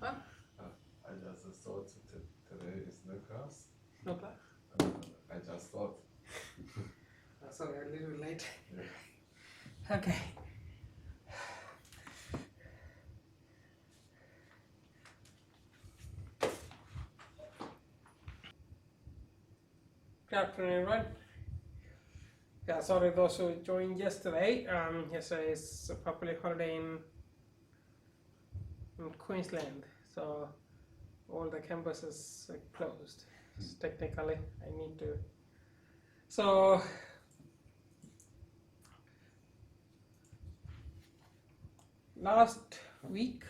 Huh? I just thought today is no class. No class? I just thought. Sorry, a little late. Yeah. Okay. Good afternoon, everyone. Yeah, sorry those who joined yesterday. Yesterday is a public holiday in Queensland, so all the campuses are closed. So technically, I need to. So last week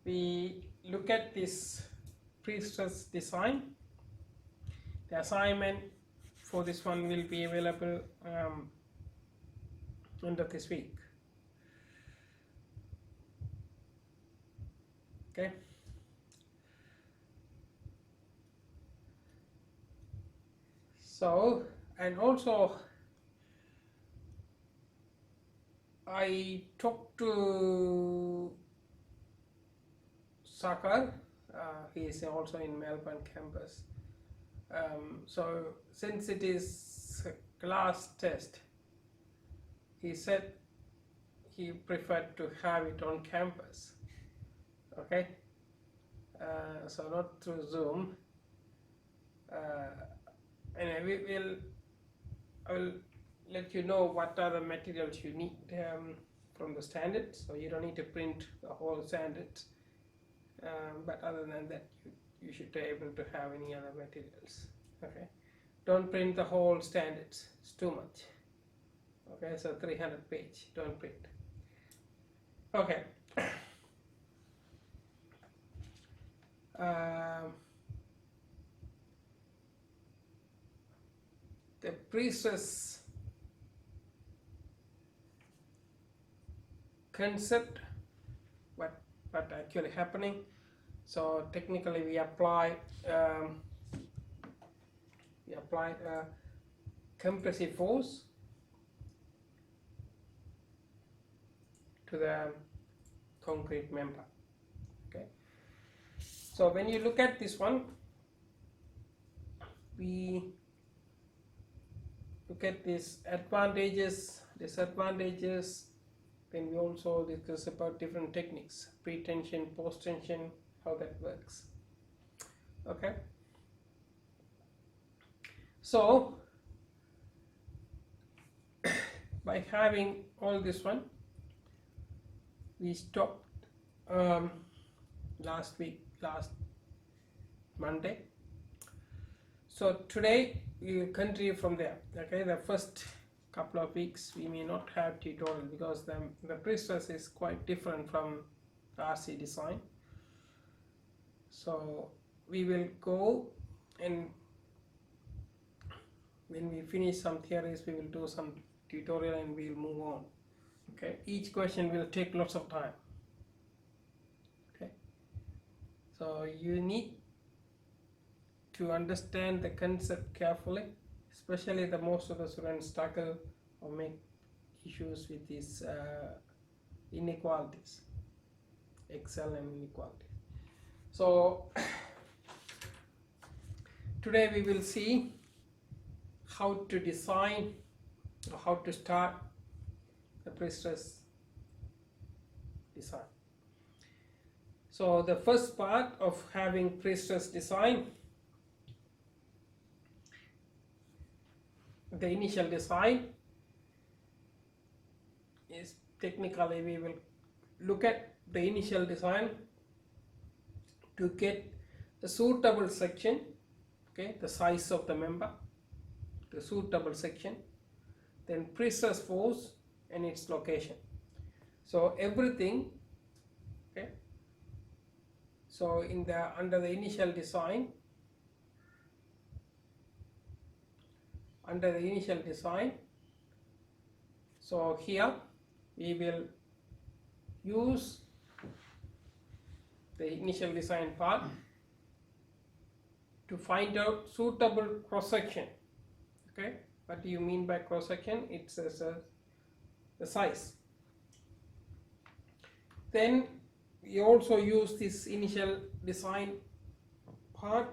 we look at this pre-stress design. The assignment for this one will be available end of this week. Okay. So, and also I talked to Sakar, he is also in Melbourne campus. So since it is a class test, he said he preferred to have it on campus. Okay, so not through Zoom. Anyway, I will let you know what are the materials you need from the standard. So you don't need to print the whole standard, but other than that, you should be able to have any other materials. Okay, don't print the whole standards, it's too much. Okay, so 300 page, don't print. Okay. The pre-stress concept, what actually happening. So technically we apply compressive force to the concrete member. Okay, so when you look at this one, we look at these advantages, disadvantages, then we also discuss about different techniques, pre-tension, post-tension, how that works. Okay, so by having all this one, we stopped last Monday. So today we will continue from there. Okay, the first couple of weeks we may not have tutorial because the pre-stress is quite different from RC design. So we will go, and when we finish some theories we will do some tutorial and we will move on. Okay, each question will take lots of time. Okay, so you need to understand the concept carefully, especially the most of the students struggle or make issues with these inequalities, Excel and inequalities. So today we will see how to design or how to start the pre-stress design. So the first part of having pre-stress design, the initial design, is technically we will look at the initial design to get the suitable section, okay, the size of the member, the suitable section, then pre-stress force and its location. So everything, okay. So in the under the initial design, so here we will use the initial design part to find out suitable cross section. Okay, what do you mean by cross section? It's the size. Then we also use this initial design part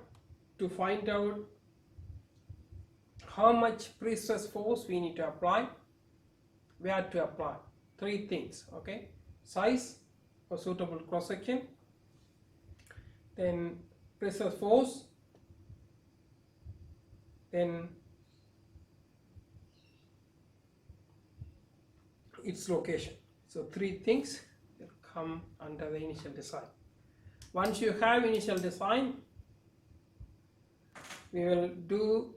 to find out how much pre-stress force we need to apply, where to apply. Three things, okay? Size for suitable cross section, then pre-stress force, then its location. So three things that come under the initial design. Once you have initial design, we will do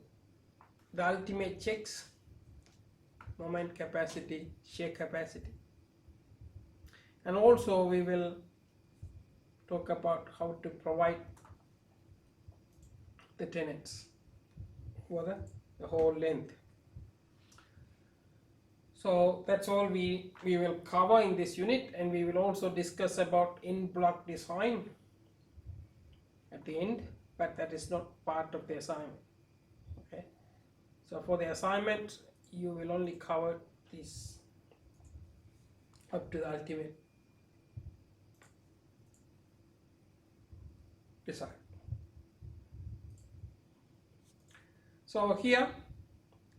the ultimate checks: moment capacity, shear capacity, and also we will talk about how to provide the tenets for the whole length. So that's all we will cover in this unit, and we will also discuss about in-block design at the end, but that is not part of the assignment. Okay, so for the assignment you will only cover this up to the ultimate design. So here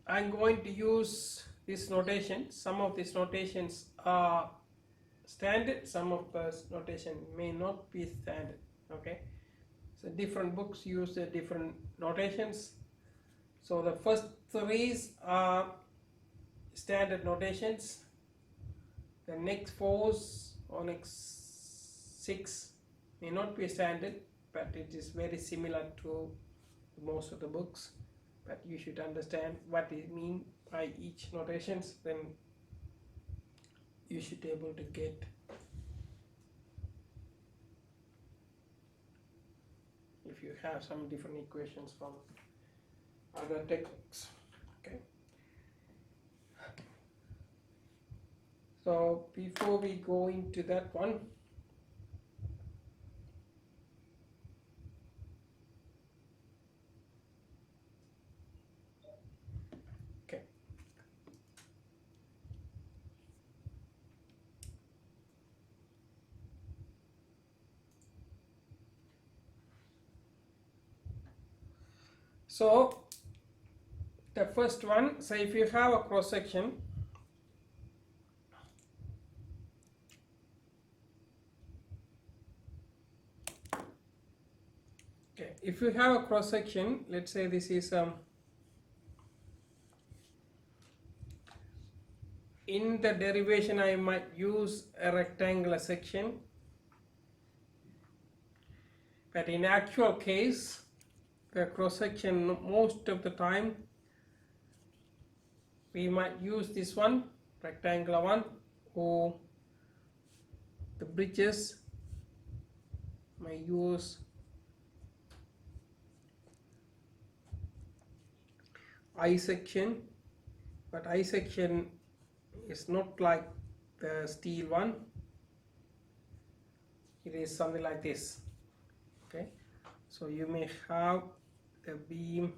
I'm going to use this notation. Some of these notations are standard, some of the notation may not be standard. Okay, so different books use different notations. So the first three are standard notations. The next four or next six may not be standard, but it is very similar to most of the books. But you should understand what it means by each notations, then you should be able to get if you have some different equations from other textbooks. Okay, so before we go into that one, so the first one, so if you have a cross section, okay, if you have a cross section, let's say this is in the derivation I might use a rectangular section, but in actual case the cross section most of the time we might use this one, rectangular one, or the bridges may use I section, but I section is not like the steel one, it is something like this. Okay, so you may have the beam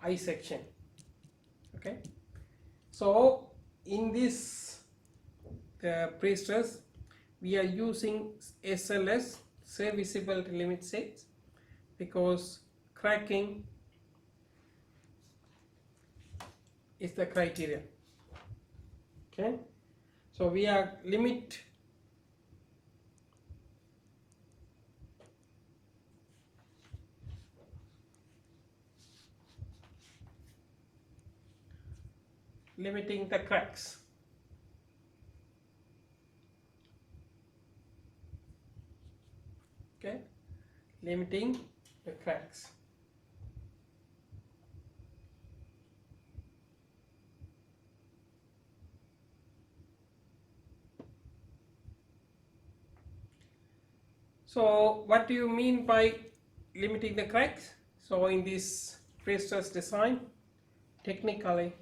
I section. Okay, so in this pre-stress we are using SLS, serviceability limit sets, because cracking is the criteria. Okay, so we are limiting the cracks. Okay, limiting the cracks. So what do you mean by limiting the cracks? So in this pre-stress design, technically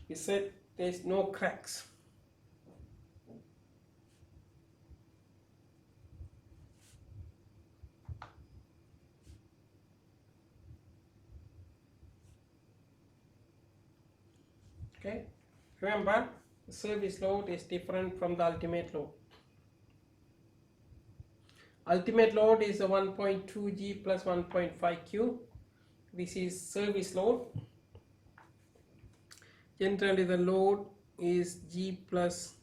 we said there is no cracks. Okay, Remember, the service load is different from the ultimate load. Ultimate load is a 1.2 G plus 1.5 Q. This is service load. Generally the load is G plus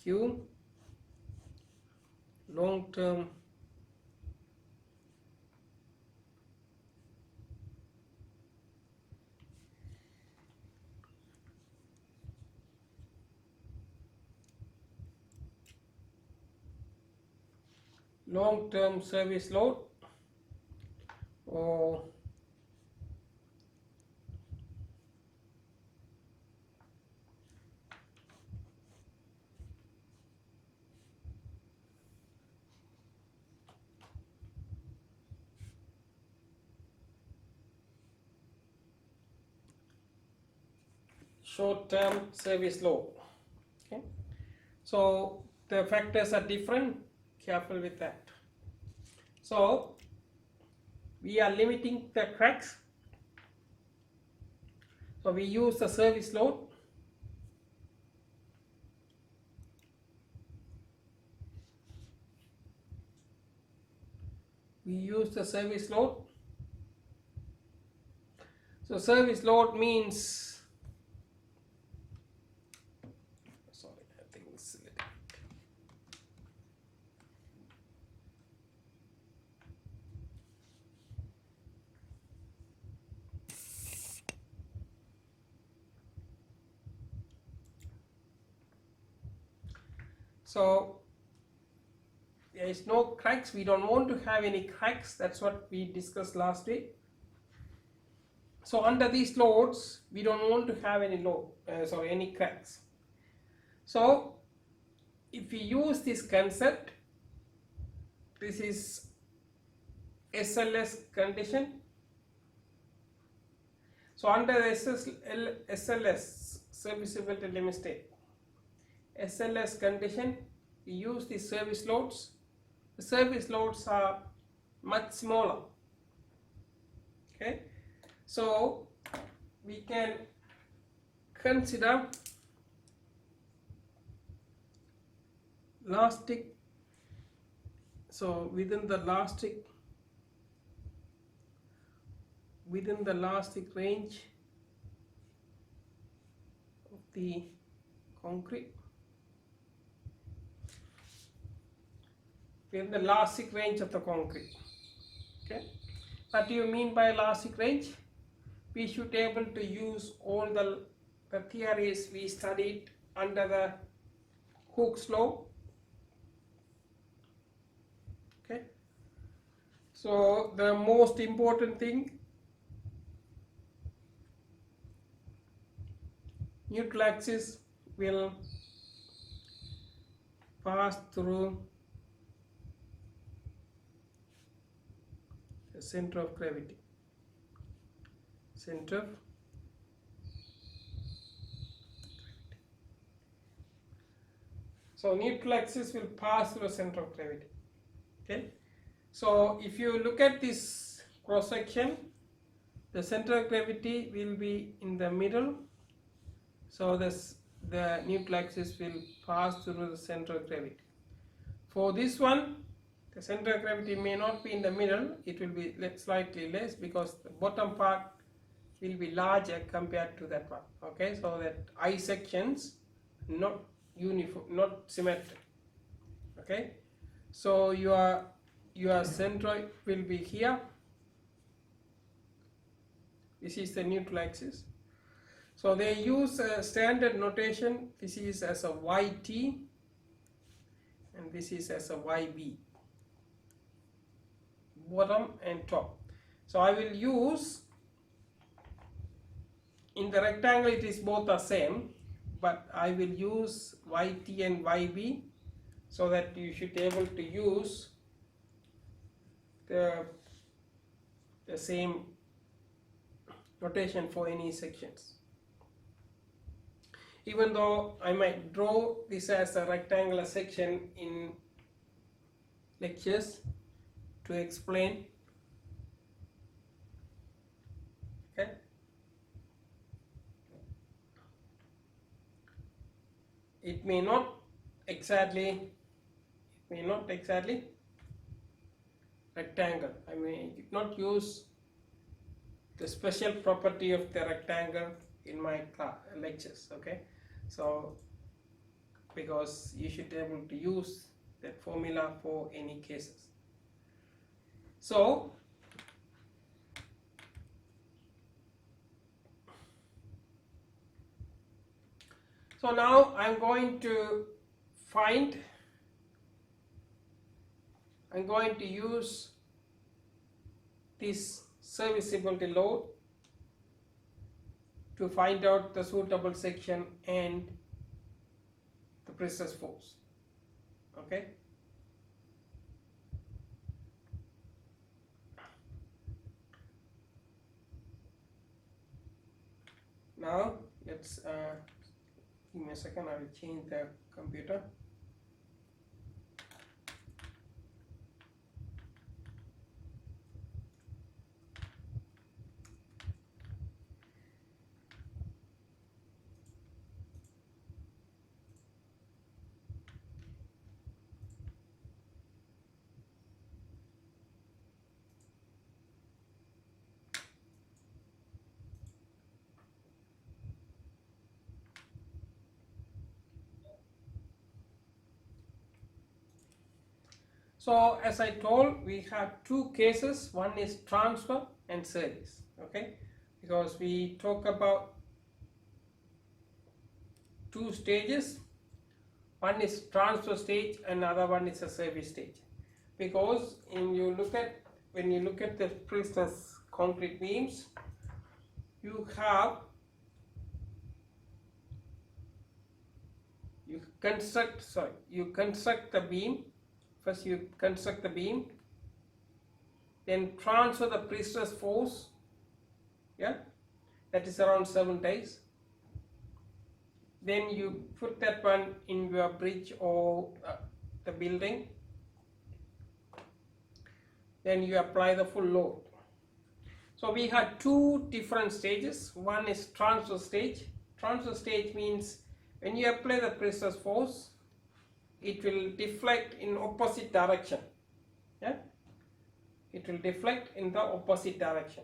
Q. Long term service load, or short term service load. Okay, so the factors are different, careful with that. So we are limiting the cracks, so we use the service load. So service load means, sorry, I think it's a little bit. So there is no cracks. We don't want to have any cracks. That's what we discussed last week. So under these loads, we don't want to have any any cracks. So if we use this concept, this is SLS condition. So under the SLS, serviceability limit state, SLS condition, we use these service loads. The service loads are much smaller. Okay, so we can consider elastic. So within the elastic range of the concrete, in the elastic range of the concrete. Okay, what do you mean by elastic range? We should be able to use all the theories we studied under the Hooke's law. Okay, so the most important thing, neutral axis will pass through the center of gravity. So neutral axis will pass through the center of gravity. Okay, so if you look at this cross section, the center of gravity will be in the middle. So the neutral axis will pass through the center of gravity. For this one, the center of gravity may not be in the middle, it will be slightly less because the bottom part will be larger compared to that one. Okay, so that I sections not uniform, not symmetric. Okay, so your centroid will be here. This is the neutral axis. So they use a standard notation. This is as a YT and this is as a YB, bottom and top. So I will use, in the rectangle it is both the same, but I will use YT and YB so that you should be able to use the same notation for any sections. Even though I might draw this as a rectangular section in lectures to explain it may not exactly rectangle. I may not use the special property of the rectangle in my lectures, okay? So because you should be able to use that formula for any cases. So now I'm going to use this serviceability load to find out the suitable section and the pressure force, okay? Now let's give me a second, I will change the computer. So as I told, we have two cases. One is transfer and service, okay? Because we talk about two stages. One is transfer stage, another one is a service stage. Because when you look at the pre-stressed concrete beams, you construct the beam. First you construct the beam, then transfer the pre-stress force, yeah, that is around 7 days. Then you put that one in your bridge or the building. Then you apply the full load. So we had two different stages. One is transfer stage. Transfer stage means when you apply the pre-stress force, it will deflect in opposite direction, yeah, it will deflect in the opposite direction.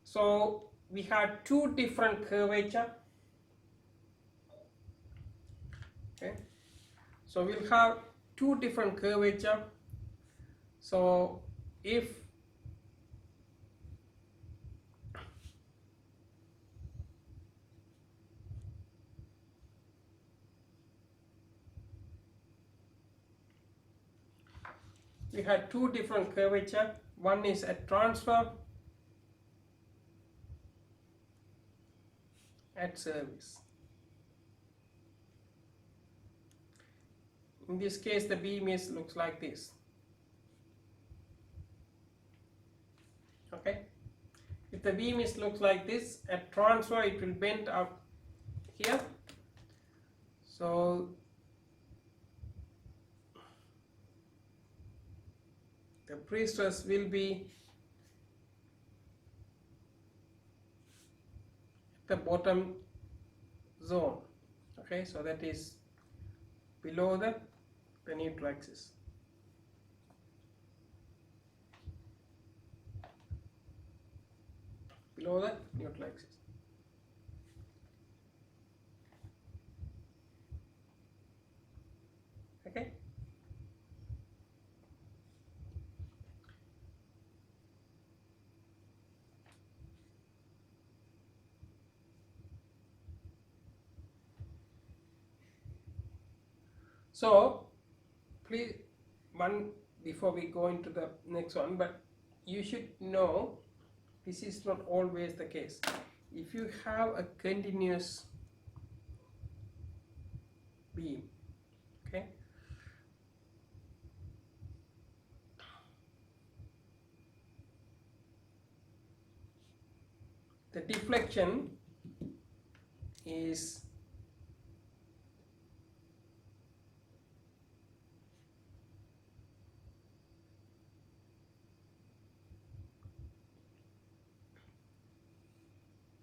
So we had two different curvature, okay, so we'll have two different curvature. So if we had two different curvature, one is at transfer, at service. In this case the beam looks like this, okay. If the beam looks like this, at transfer it will bend up here, so the pre-stress will be the bottom zone, okay, so that is below the neutral axis. Below the neutral axis. Okay. So please, before we go into the next one, but you should know this is not always the case. If you have a continuous beam, okay, the deflection is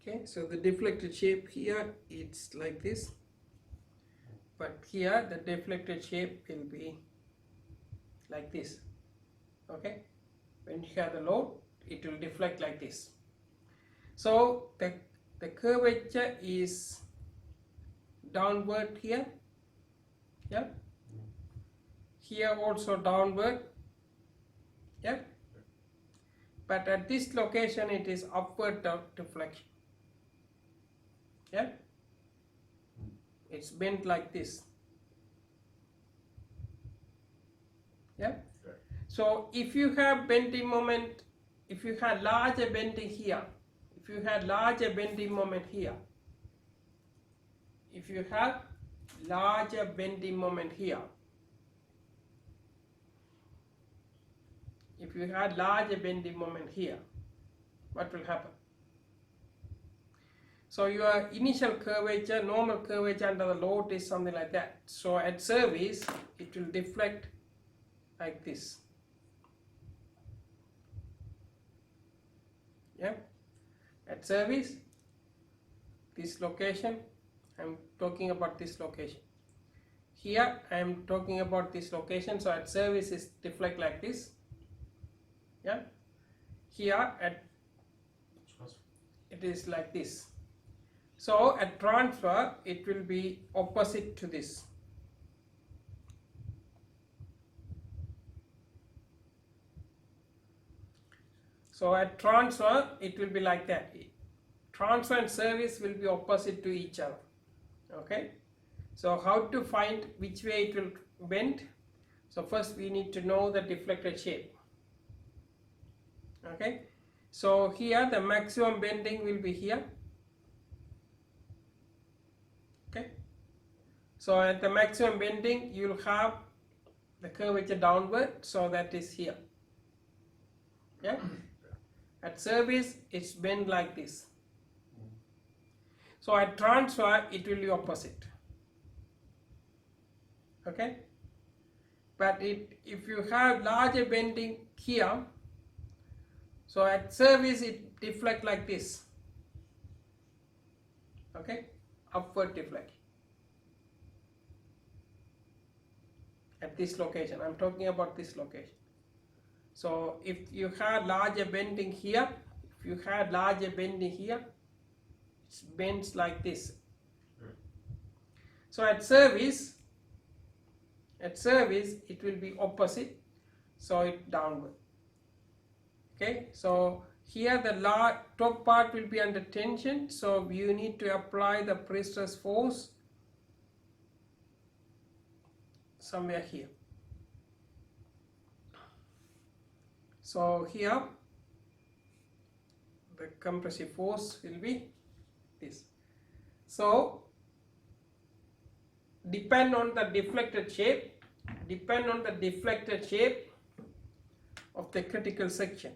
okay, so the deflected shape here, it's like this. but here the deflected shape will be like this. Okay, when you have the load, it will deflect like this. So the curvature is downward here, yeah, here also downward, yeah, but at this location it is upward deflection, yeah, it's bent like this, yeah. So if you have bending moment, if you had larger bending here, if you had larger bending moment here, if you have larger bending moment here, if you had larger bending moment here, what will happen? So your initial curvature, normal curvature under the load is something like that. So at service, it will deflect like this. Yeah, at service, this location, I'm talking about this location. Here I am talking about this location, so at service is deflect like this. Yeah, here at it is like this. So at transfer it will be opposite to this. So at transfer it will be like that. Transfer and service will be opposite to each other. Okay, so how to find which way it will bend? So first we need to know the deflected shape. Okay, so here the maximum bending will be here. Okay, so at the maximum bending you will have the curvature downward, so that is here. Yeah, at service it's bent like this. So at transfer it will be opposite. Okay, but if you have larger bending here, so at service it deflect like this. Okay, upward deflect at this location. I'm talking about this location. So if you had larger bending here, if you had larger bending here, it bends like this. So at service it will be opposite, so it downward. Okay, so here the top part will be under tension, so you need to apply the pre-stress force somewhere here. So here the compressive force will be this. So depend on the deflected shape of the critical section.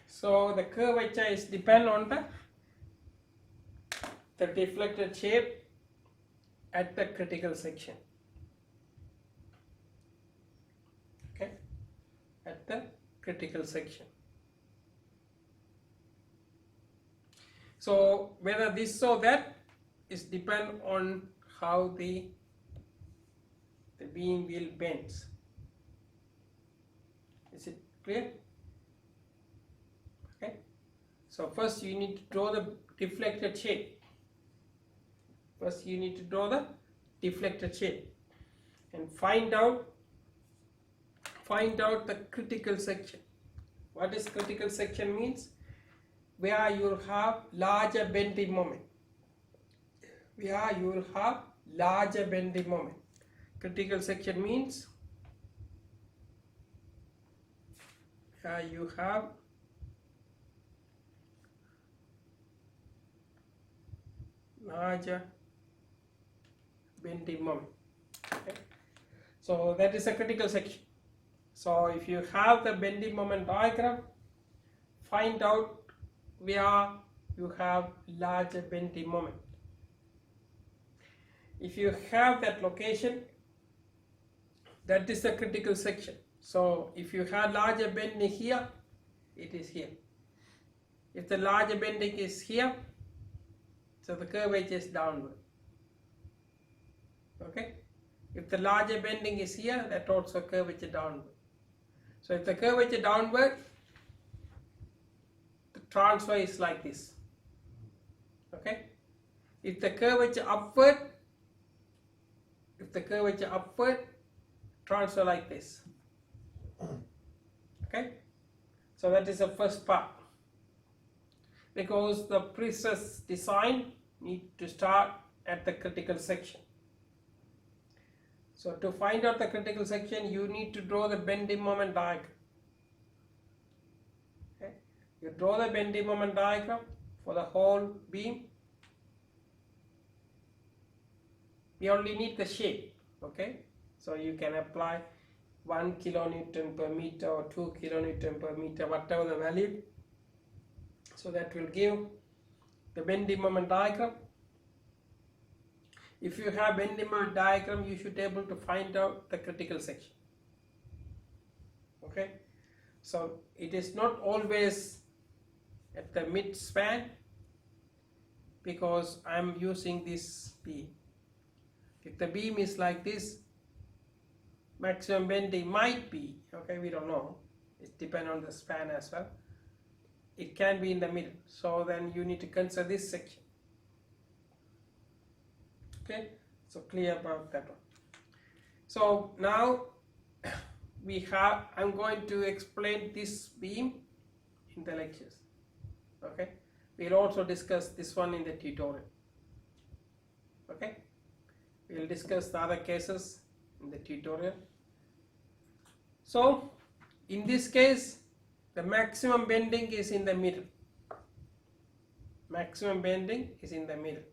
So the curvature is depend on the deflected shape at the critical section. Okay, at the critical section. So whether this or that is depend on how the beam will bends. Is it clear? Okay, so first you need to draw the deflected shape. First you need to draw the deflected shape and find out the critical section. What does critical section means? Where you will have larger bending moment. Where you will have larger bending moment. Critical section means where you have larger bending moment. Okay. So that is a critical section. So if you have the bending moment diagram, find out where you have larger bending moment. If you have that location, that is the critical section. So if you have larger bending here, it is here. If the larger bending is here, so the curvature is downward. Okay. If the larger bending is here, that also curvature downward. So if the curvature downward, the transfer is like this. Okay. If the curvature upward, transfer like this. Okay. So that is the first part. Because the precise design need to start at the critical section. So to find out the critical section, you need to draw the bending moment diagram. Okay. You draw the bending moment diagram for the whole beam. We only need the shape. Okay. So you can apply 1 kilonewton per meter or 2 kilonewton per meter, whatever the value. So that will give the bending moment diagram. If you have bending moment diagram, you should be able to find out the critical section. Okay. So it is not always at the mid span, because I am using this beam. If the beam is like this, maximum bending might be, okay, we don't know, it depends on the span as well. It can be in the middle, so then you need to consider this section. Okay, so clear about that one. So now I'm going to explain this beam in the lectures. Okay, we'll also discuss this one in the tutorial. Okay, we'll discuss the other cases in the tutorial. So in this case, the maximum bending is in the middle. Maximum bending is in the middle.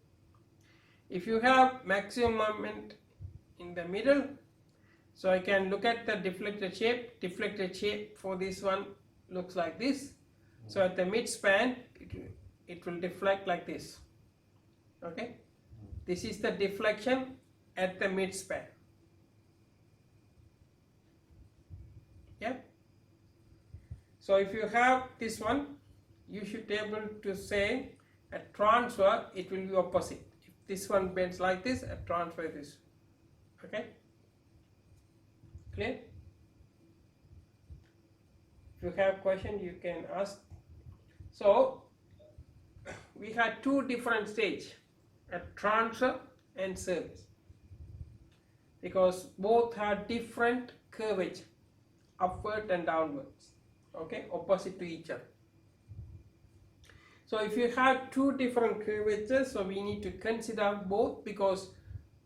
If you have maximum moment in the middle, so I can look at the deflected shape. Deflected shape for this one looks like this. So at the mid span, it will deflect like this. Okay, this is the deflection at the mid span. Yeah. So if you have this one, you should be able to say at transfer it will be opposite. If this one bends like this, at transfer this. Okay. Clear? If you have question, you can ask. So we had two different stages, at transfer and service, because both have different curvature, upward and downwards. Okay, opposite to each other. So if you have two different curvatures, so we need to consider both, because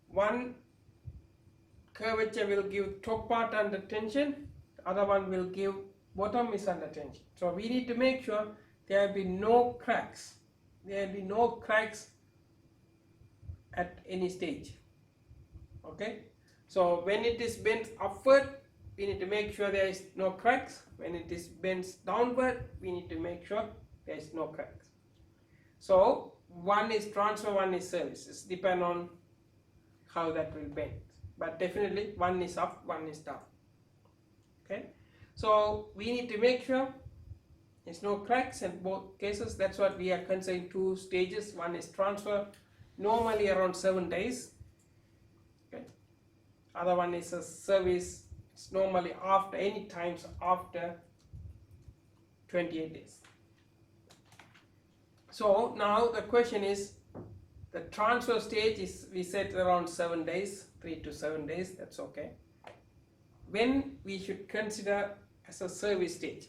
one curvature will give top part under tension, other one will give bottom is under tension. So we need to make sure there will be no cracks. There will be no cracks at any stage. Okay, so when it is bent upward, we need to make sure there is no cracks. When it is bent downward, we need to make sure there is no cracks. So one is transfer, one is service. It depends on how that will bend, but definitely one is up, one is down. Okay, so we need to make sure there's no cracks in both cases. That's what we are considering two stages. One is transfer, normally around 7 days. Okay, other one is a service. It's normally after any times after 28 days. So now the question is, the transfer stage is, we said around 7 days, 3 to 7 days, that's okay. When we should consider as a service stage?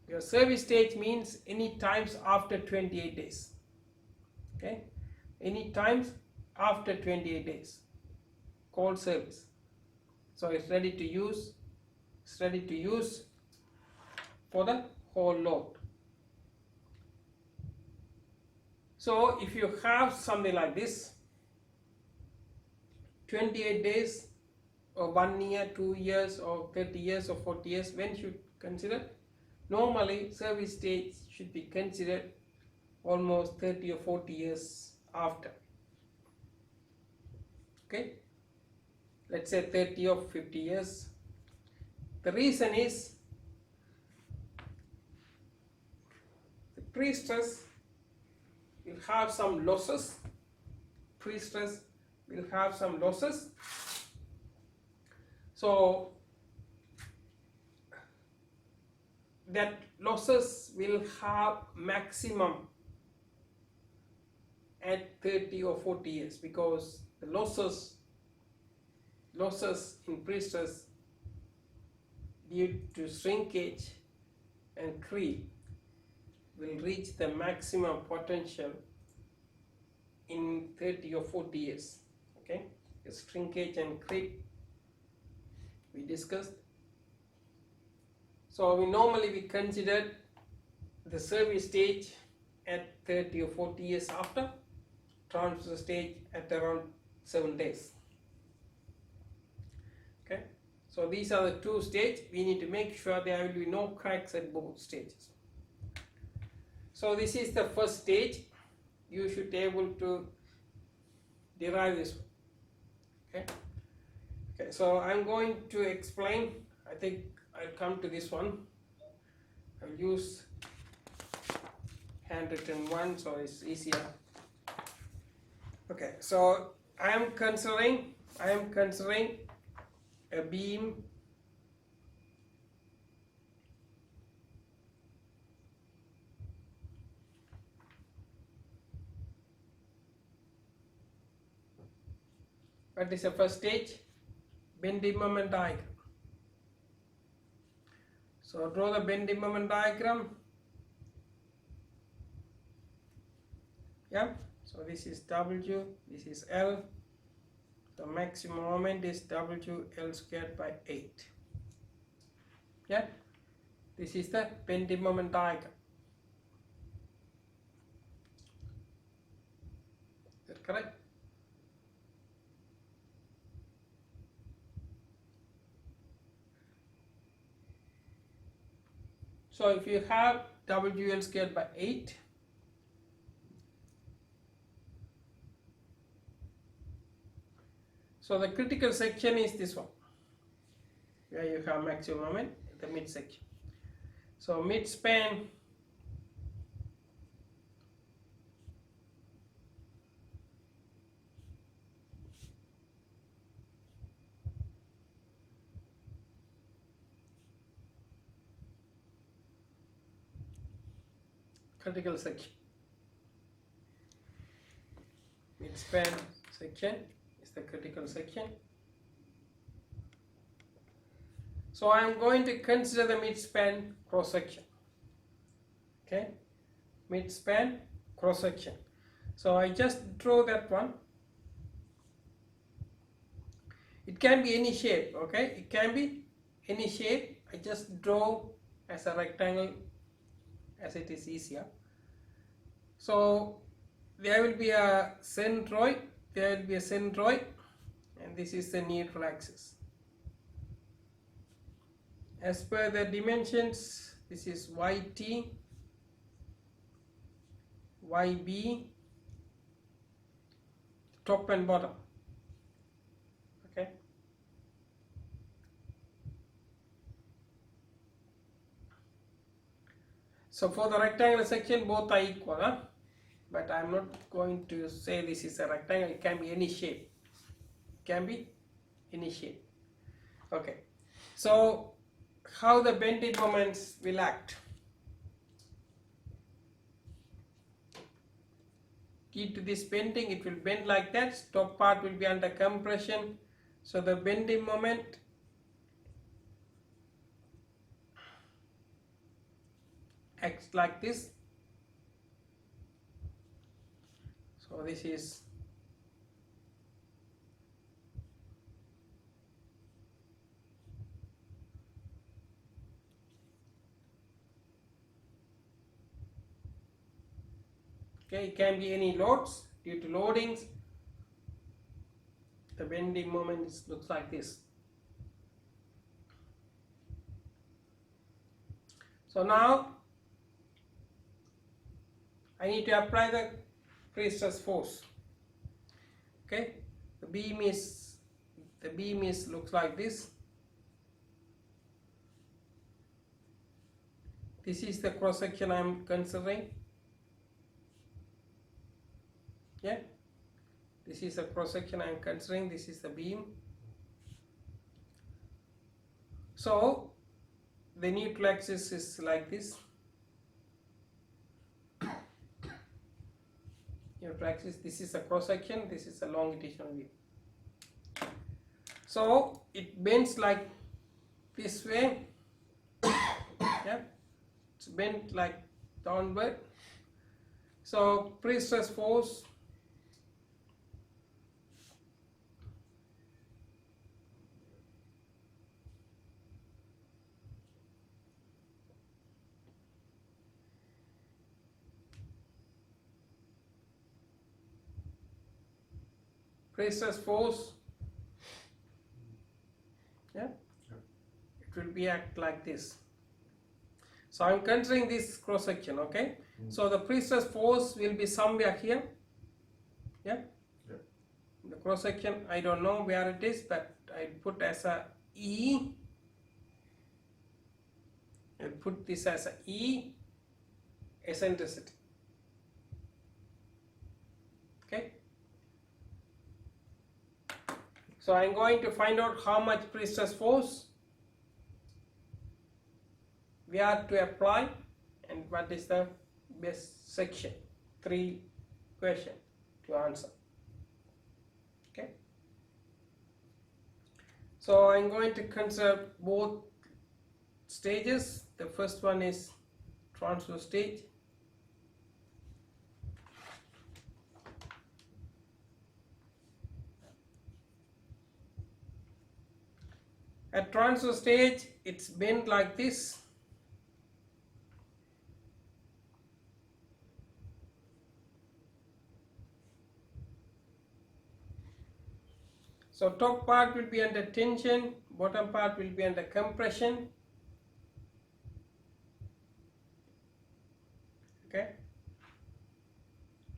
Your service stage means any times after 28 days. Okay, any times after 28 days, called service. So it's ready to use. It's ready to use for the whole load. So if you have something like this, 28 days or 1 year, 2 years, or 30 years, or 40 years? When should consider? Normally, service stage should be considered almost 30 or 40 years after. Okay, let's say 30 or 50 years. The reason is the pre-stress will have some losses. Pre-stress will have some losses. So that losses will have maximum at 30 or 40 years, because the losses in pre-stress due to shrinkage and creep will reach the maximum potential in 30 or 40 years. Okay, the shrinkage and creep we discussed. So we normally consider the service stage at 30 or 40 years after, transfer stage at around 7 days. Okay, so these are the two stages. We need to make sure there will be no cracks at both stages. So this is the first stage. You should be able to derive this one. Okay. Okay, so I'm going to explain. I think I'll come to this one. I'll use handwritten one so it's easier. Okay, so I am considering a beam what is the first stage? Bending moment diagram. So draw the bending moment diagram. Yeah, so this is W, this is L. The maximum moment is W L squared by 8. Yeah, this is the bending moment diagram. Is that correct? So if you have WL squared by 8, so the critical section is this one, where you have maximum moment, the mid section. So mid span critical section. Mid span section is the critical section. So I am going to consider the mid span cross section. Okay, mid span cross section. So I just draw that one. It can be any shape. Okay, it can be any shape. I just draw as a rectangle as it is easier. So there will be a centroid, and this is the neutral axis. As per the dimensions, this is YT, YB, top and bottom. Okay. So for the rectangular section, both are equal, huh? But I'm not going to say this is a rectangle. It can be any shape. It can be any shape. Okay. So how the bending moments will act? Key to this bending, it will bend like that. Top part will be under compression. So the bending moment acts like this. So this is okay. It can be any loads. Due to loadings, the bending moment looks like this. So now I need to apply the pre-stress force. Okay, the beam is looks like this. This is the cross section I am considering. Yeah, this is the cross section I am considering. This is the beam. So the neutral axis is like this. Neutral axis. This is a cross section. This is a longitudinal view. So it bends like this way. Yeah, it's bent like downward. So pre-stress force yeah, it will be act like this. So I'm considering this cross section. Okay, so the pre-stress force will be somewhere here. Yeah, the cross section I don't know where it is, but I put as a E. I'll put this as a E eccentricity. Okay, so I'm going to find out how much pre-stress force we are to apply and what is the best section. 3 questions to answer. Okay, so I'm going to consider both stages. The first one is transfer stage. At transfer stage, it's bent like this. So top part will be under tension, bottom part will be under compression. Okay,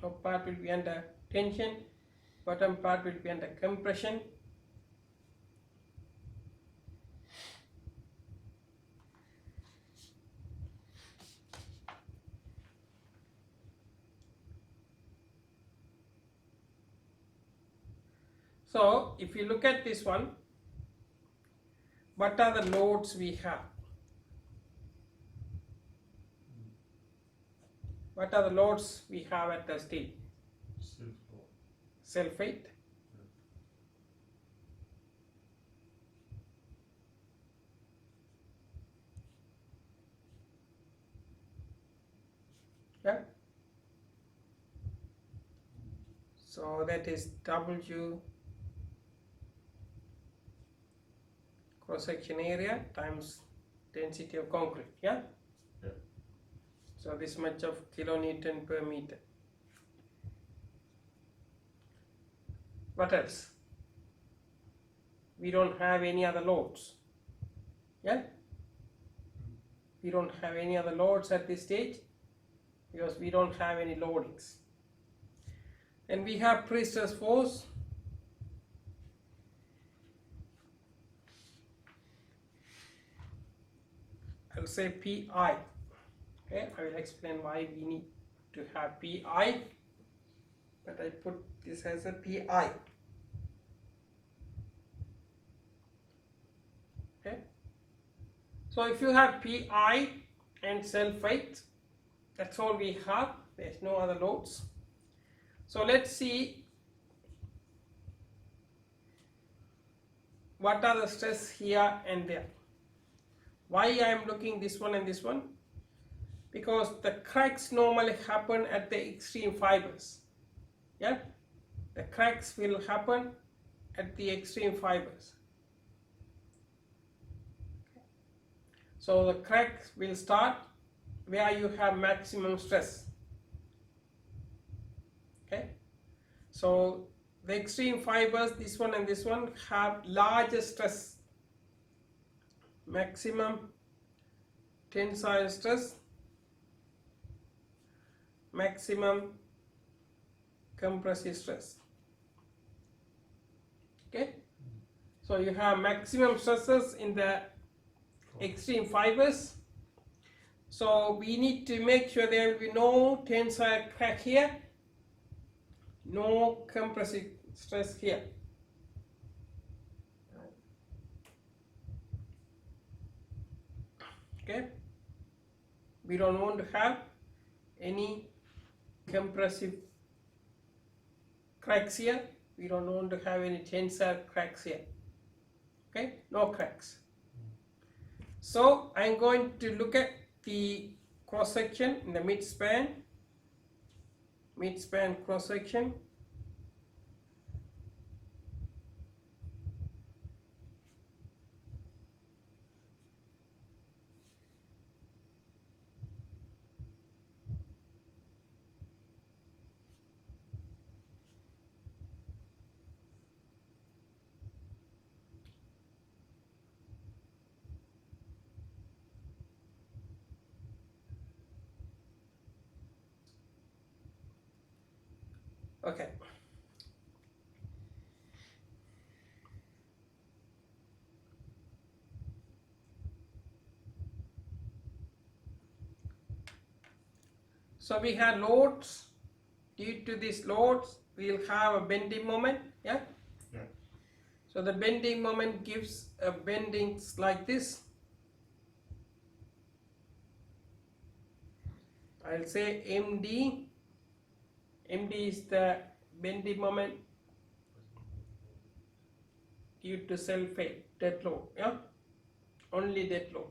top part will be under tension, bottom part will be under compression. So if you look at this one, what are the loads we have? What are the loads we have at the stage? Self-weight. Yeah. So that is W cross section area times density of concrete. Yeah. So this much of kilonewton per meter. What else? We don't have any other loads. Yeah, we don't have any other loads at this stage because we don't have any loadings. And we have pre-stress force. I'll say PI. Okay, I will explain why we need to have PI, but I put this as a PI. Okay, so if you have PI and self-weight, that's all we have. There's no other loads. So let's see what are the stress here and there. Why I am looking this one and this one? Because the cracks normally happen at the extreme fibers. Yeah, the cracks will happen at the extreme fibers. So the cracks will start where you have maximum stress. Okay, so the extreme fibers, this one and this one, have larger stress, maximum tensile stress, maximum compressive stress. Okay, so you have maximum stresses in the extreme fibers. So we need to make sure there will be no tensile crack here, no compressive stress here. Okay, we don't want to have any compressive cracks here. We don't want to have any tensile cracks here. Okay, no cracks. So I'm going to look at the cross section in the mid-span cross section. Okay. So we have loads. Due to these loads, we'll have a bending moment. Yeah. Yeah. So the bending moment gives a bendings like this. I'll say MD. MD is the bending moment due to cell fail, dead load. Yeah, only dead load.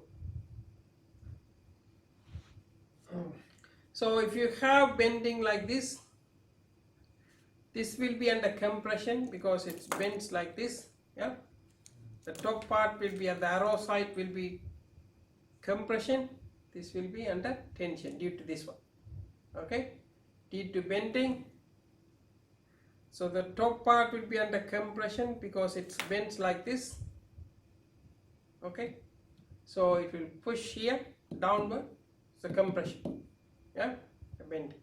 So if you have bending like this will be under compression because it bends like this. Yeah, the top part will be at the arrow side will be compression. This will be under tension due to this one. Okay, due to bending. So the top part will be under compression because it bends like this. Okay, so it will push here downward. It's a compression. Yeah, a bending.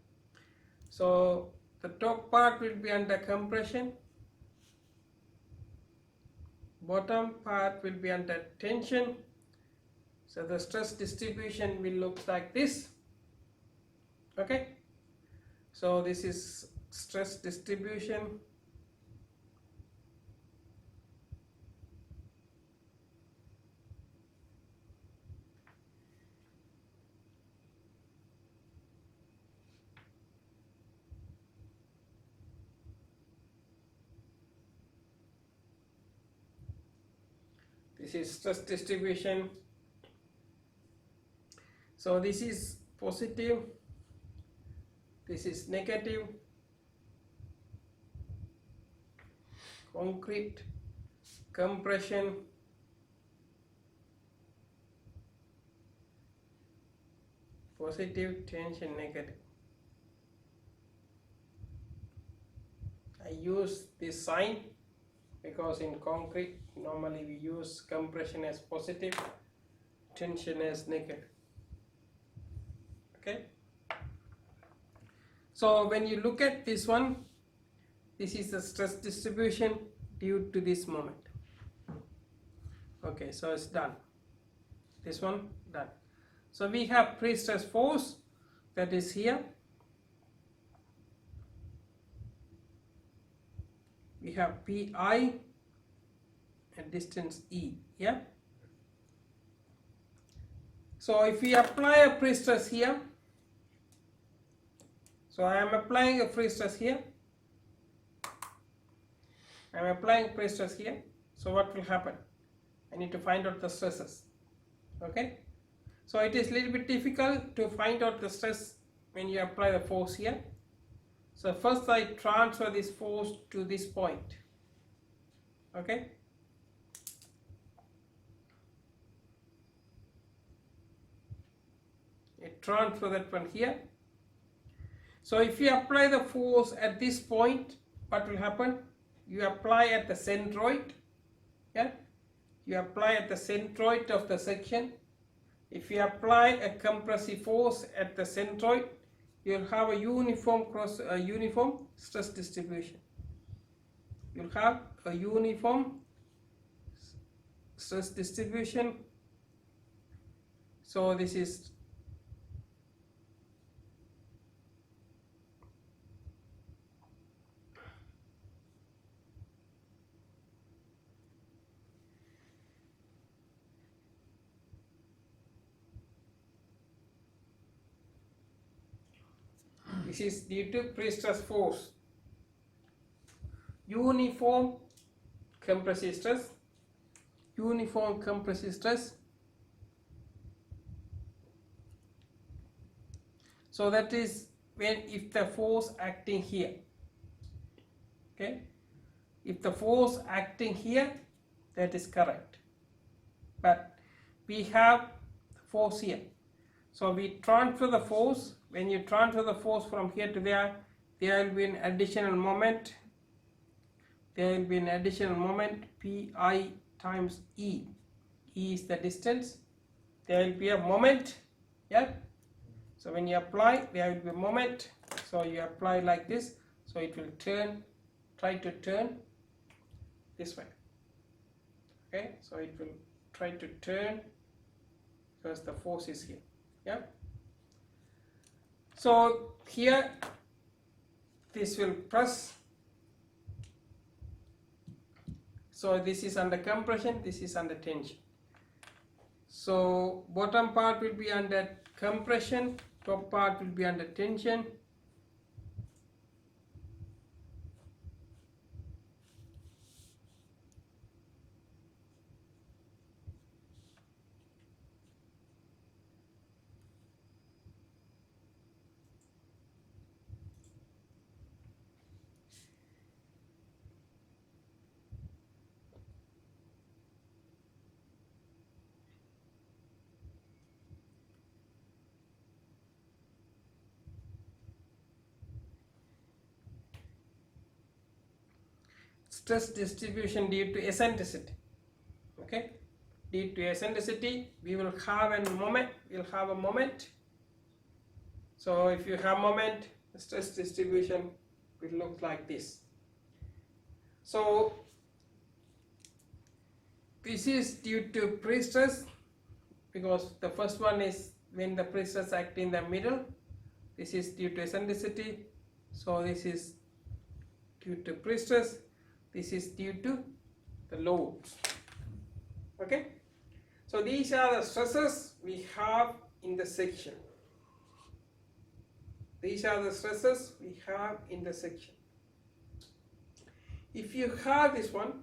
So the top part will be under compression. Bottom part will be under tension. So the stress distribution will look like this. Okay, so this is stress distribution. This is stress distribution. So this is positive, this is negative. Concrete, compression, positive, tension, negative. I use this sign because in concrete normally we use compression as positive, tension as negative. Okay, so when you look at this one, this is the stress distribution due to this moment. Okay, so it's done. This one done. So we have pre-stress force that is here. We have PI at distance E. Yeah. So if we apply a pre-stress here, so I am applying a pre-stress here. I am applying pre-stress here. So what will happen? I need to find out the stresses. Okay. So it is a little bit difficult to find out the stress when you apply the force here. So first I transfer this force to this point. Okay. I transfer that one here. So if you apply the force at this point, what will happen? You apply at the centroid. Yeah. You apply at the centroid of the section. If you apply a compressive force at the centroid, you'll have a uniform stress distribution. You'll have a uniform stress distribution. So this is due to pre-stress force. Uniform compressive stress. Uniform compressive stress. So that is if the force acting here, okay, if the force acting here, that is correct, but we have force here, so we transfer the force. When you transfer the force from here to there will be an additional moment. There will be an additional moment, Pi times E. E is the distance. There will be a moment, yeah. So when you apply, there will be a moment. So you apply like this, so it will turn, try to turn this way. Okay, so it will try to turn because the force is here, yeah. So here this will press. So this is under compression, this is under tension. So bottom part will be under compression, top part will be under tension. Stress distribution due to eccentricity. Okay, due to eccentricity, we will have a moment. We'll have a moment. So if you have moment, the stress distribution will look like this. So this is due to pre-stress, because the first one is when the pre-stress act in the middle. This is due to eccentricity. So this is due to pre-stress. This is due to the loads. Okay, so these are the stresses we have in the section. These are the stresses we have in the section. If you have this one,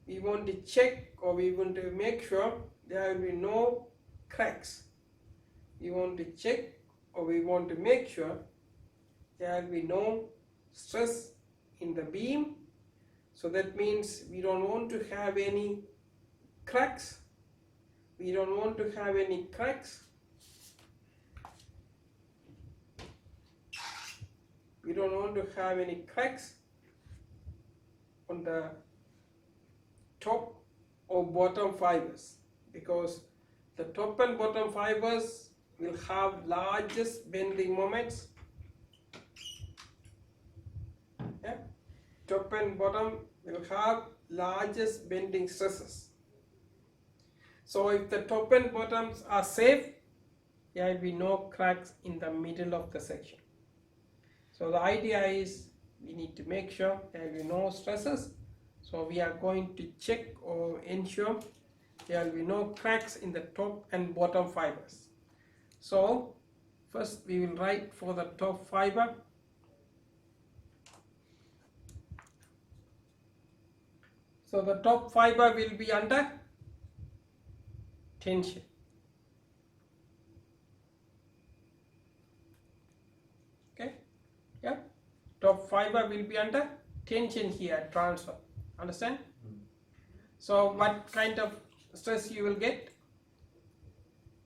we want to check, or we want to make sure there will be no cracks. We want to check, or we want to make sure there will be no stress in the beam. So that means we don't want to have any cracks. We don't want to have any cracks. We don't want to have any cracks on the top or bottom fibers, because the top and bottom fibers will have largest bending moments. Yeah? Top and bottom will have largest bending stresses. So if the top and bottoms are safe, there will be no cracks in the middle of the section. So the idea is we need to make sure there will be no stresses. So we are going to check or ensure there will be no cracks in the top and bottom fibers. So first we will write for the top fiber. So the top fiber will be under tension. Okay, yeah, top fiber will be under tension here, transfer. Understand? So what kind of stress you will get?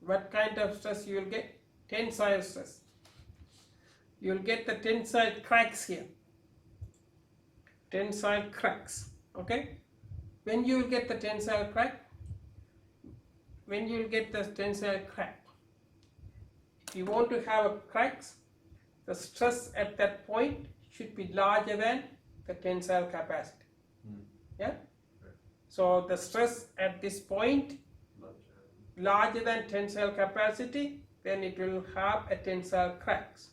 What kind of stress you will get? Tensile stress. You will get the tensile cracks here. Tensile cracks. Okay? When you will get the tensile crack? when you will get the tensile crack. If you want to have a cracks, the stress at that point should be larger than the tensile capacity. Yeah. So the stress at this point larger than tensile capacity, then it will have a tensile cracks.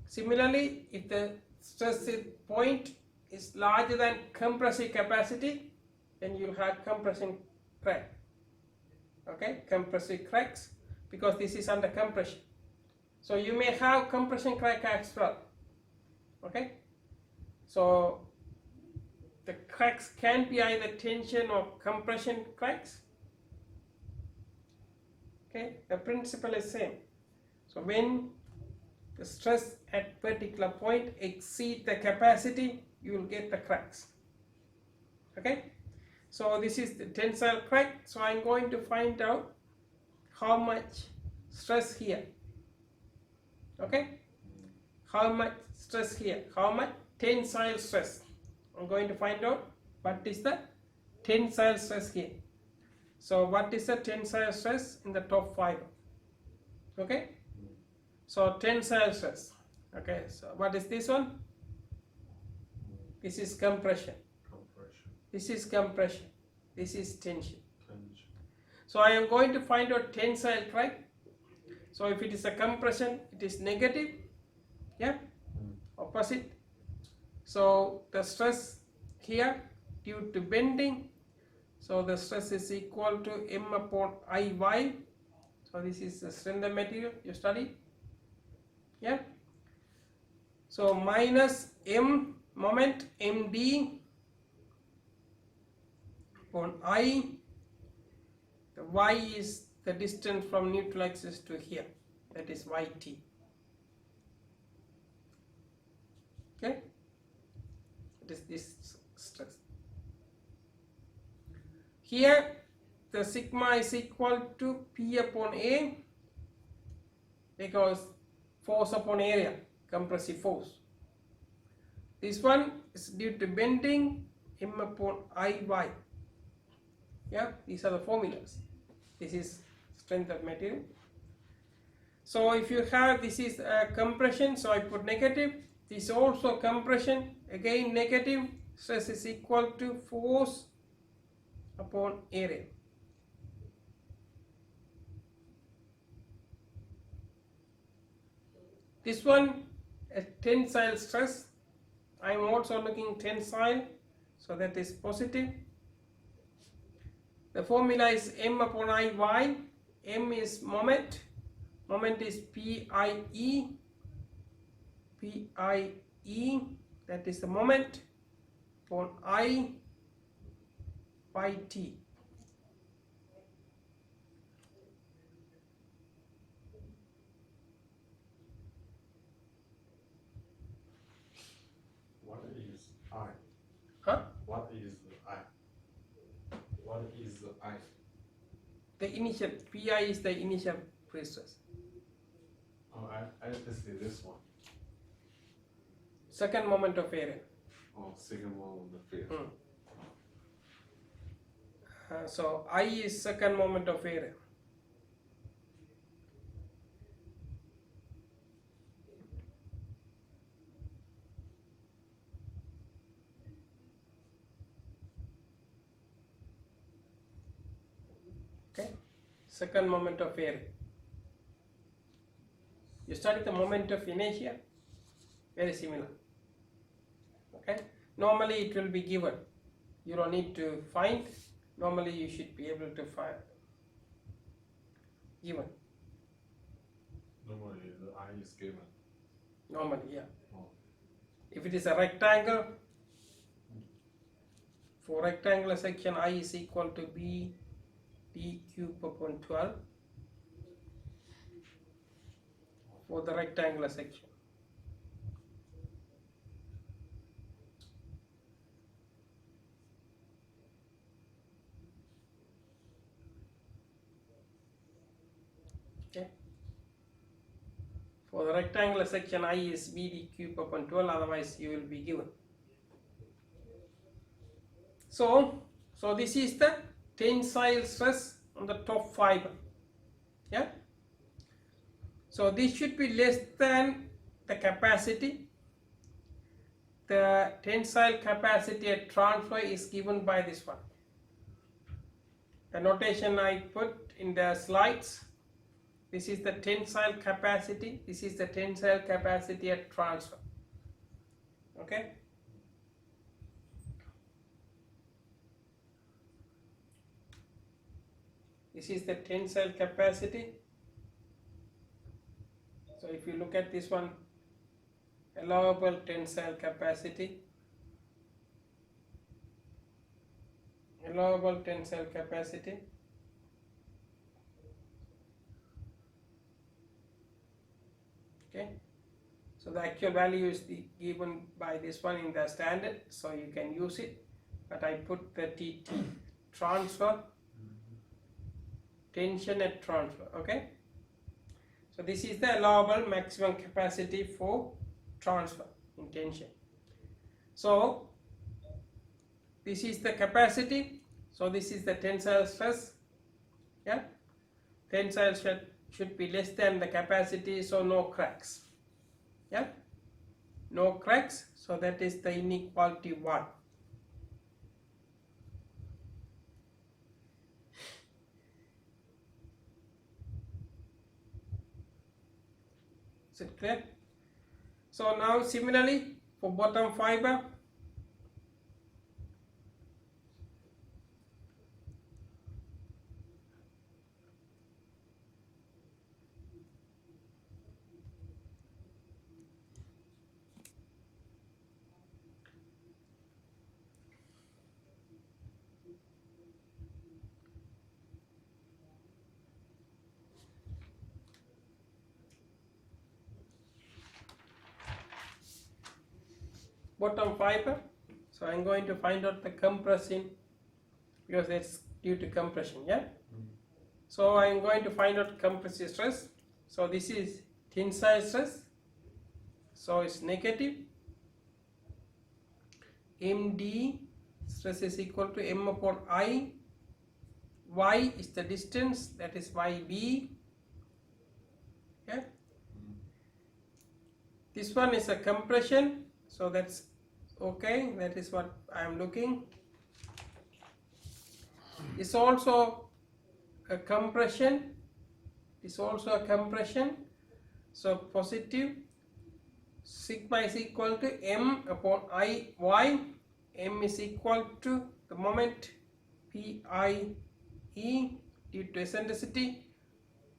Similarly, if the stress point is larger than compressive capacity, then you will have compression crack. Okay, compressive cracks, because this is under compression. So you may have compression crack as well. Okay, so the cracks can be either tension or compression cracks. Okay, the principle is same. So when the stress at particular point exceed the capacity, you will get the cracks. Okay, so this is the tensile crack. So I'm going to find out how much stress here. Okay, how much stress here, how much tensile stress. I'm going to find out what is the tensile stress here. So what is the tensile stress in the top fiber? Okay, so tensile stress. Okay, so what is this one? This is compression. This is compression. This is tension. So I am going to find out tensile crack. So if it is a compression, it is negative. Yeah, opposite. So the stress here due to bending, so the stress is equal to M upon Iy. So this is the strength of material you studied. Yeah. So minus M moment Md upon I. The Y is the distance from neutral axis to here. That is Yt. Okay. It is this stress. Here the sigma is equal to P upon A, because force upon area, compressive force. This one is due to bending, M upon Iy. Yeah, these are the formulas. This is strength of material. So if you have, this is compression, so I put negative. This is also compression, again negative. Stress is equal to force upon area. This one, a tensile stress. I am also looking tensile, so that is positive. The formula is M upon Iy. M is moment. Moment is Pie. Pie, that is the moment, upon I by T. What is I? Huh? What is the I? What is the I? The initial, Pi is the initial pre-stress. Oh, I just see this one. Second moment of area. Oh, second one on the field. So I is second moment of area. Okay, second moment of area. You study the moment of inertia, very similar. Okay, normally it will be given. You don't need to find. Normally you should be able to find given. Normally the I is given. Normally, yeah. Oh. If it is a rectangle, for rectangular section I is equal to B d cube upon 12 for the rectangular section. Okay. For the rectangular section I is BD cube upon 12, otherwise you will be given. So this is the tensile stress on the top fiber. Yeah. So this should be less than the capacity. The tensile capacity at transfer is given by this one. The notation I put in the slides. This is the tensile capacity. This is the tensile capacity at transfer. Okay. This is the tensile capacity. So if you look at this one, allowable tensile capacity, allowable tensile capacity, okay. So the actual value is given by this one in the standard, so you can use it, but I put the TT, transfer, tension at transfer, okay. So this is the allowable maximum capacity for transfer in tension. So this is the capacity, so this is the tensile stress, yeah. Tensile stress should be less than the capacity, so no cracks, yeah, no cracks, so that is the inequality 1. Is it clear? So now similarly for bottom fiber, bottom fiber, so I'm going to find out the compression because it's due to compression, yeah. So I'm going to find out compressive stress. So this is tensile stress, so it's negative. MD stress is equal to M upon I. Y is the distance, that is YB, yeah. This one is a compression, so that's okay, that is what I am looking. It's also a compression, it's also a compression, so positive. Sigma is equal to M upon I Y. M is equal to the moment PIE due to eccentricity.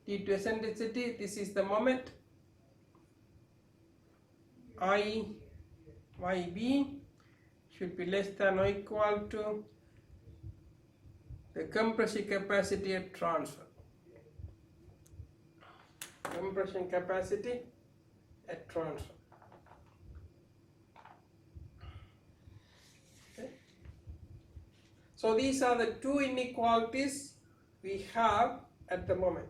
Due to eccentricity, this is the moment YB should be less than or equal to the compression capacity at transfer. Compression capacity at transfer. Okay. So these are the two inequalities we have at the moment.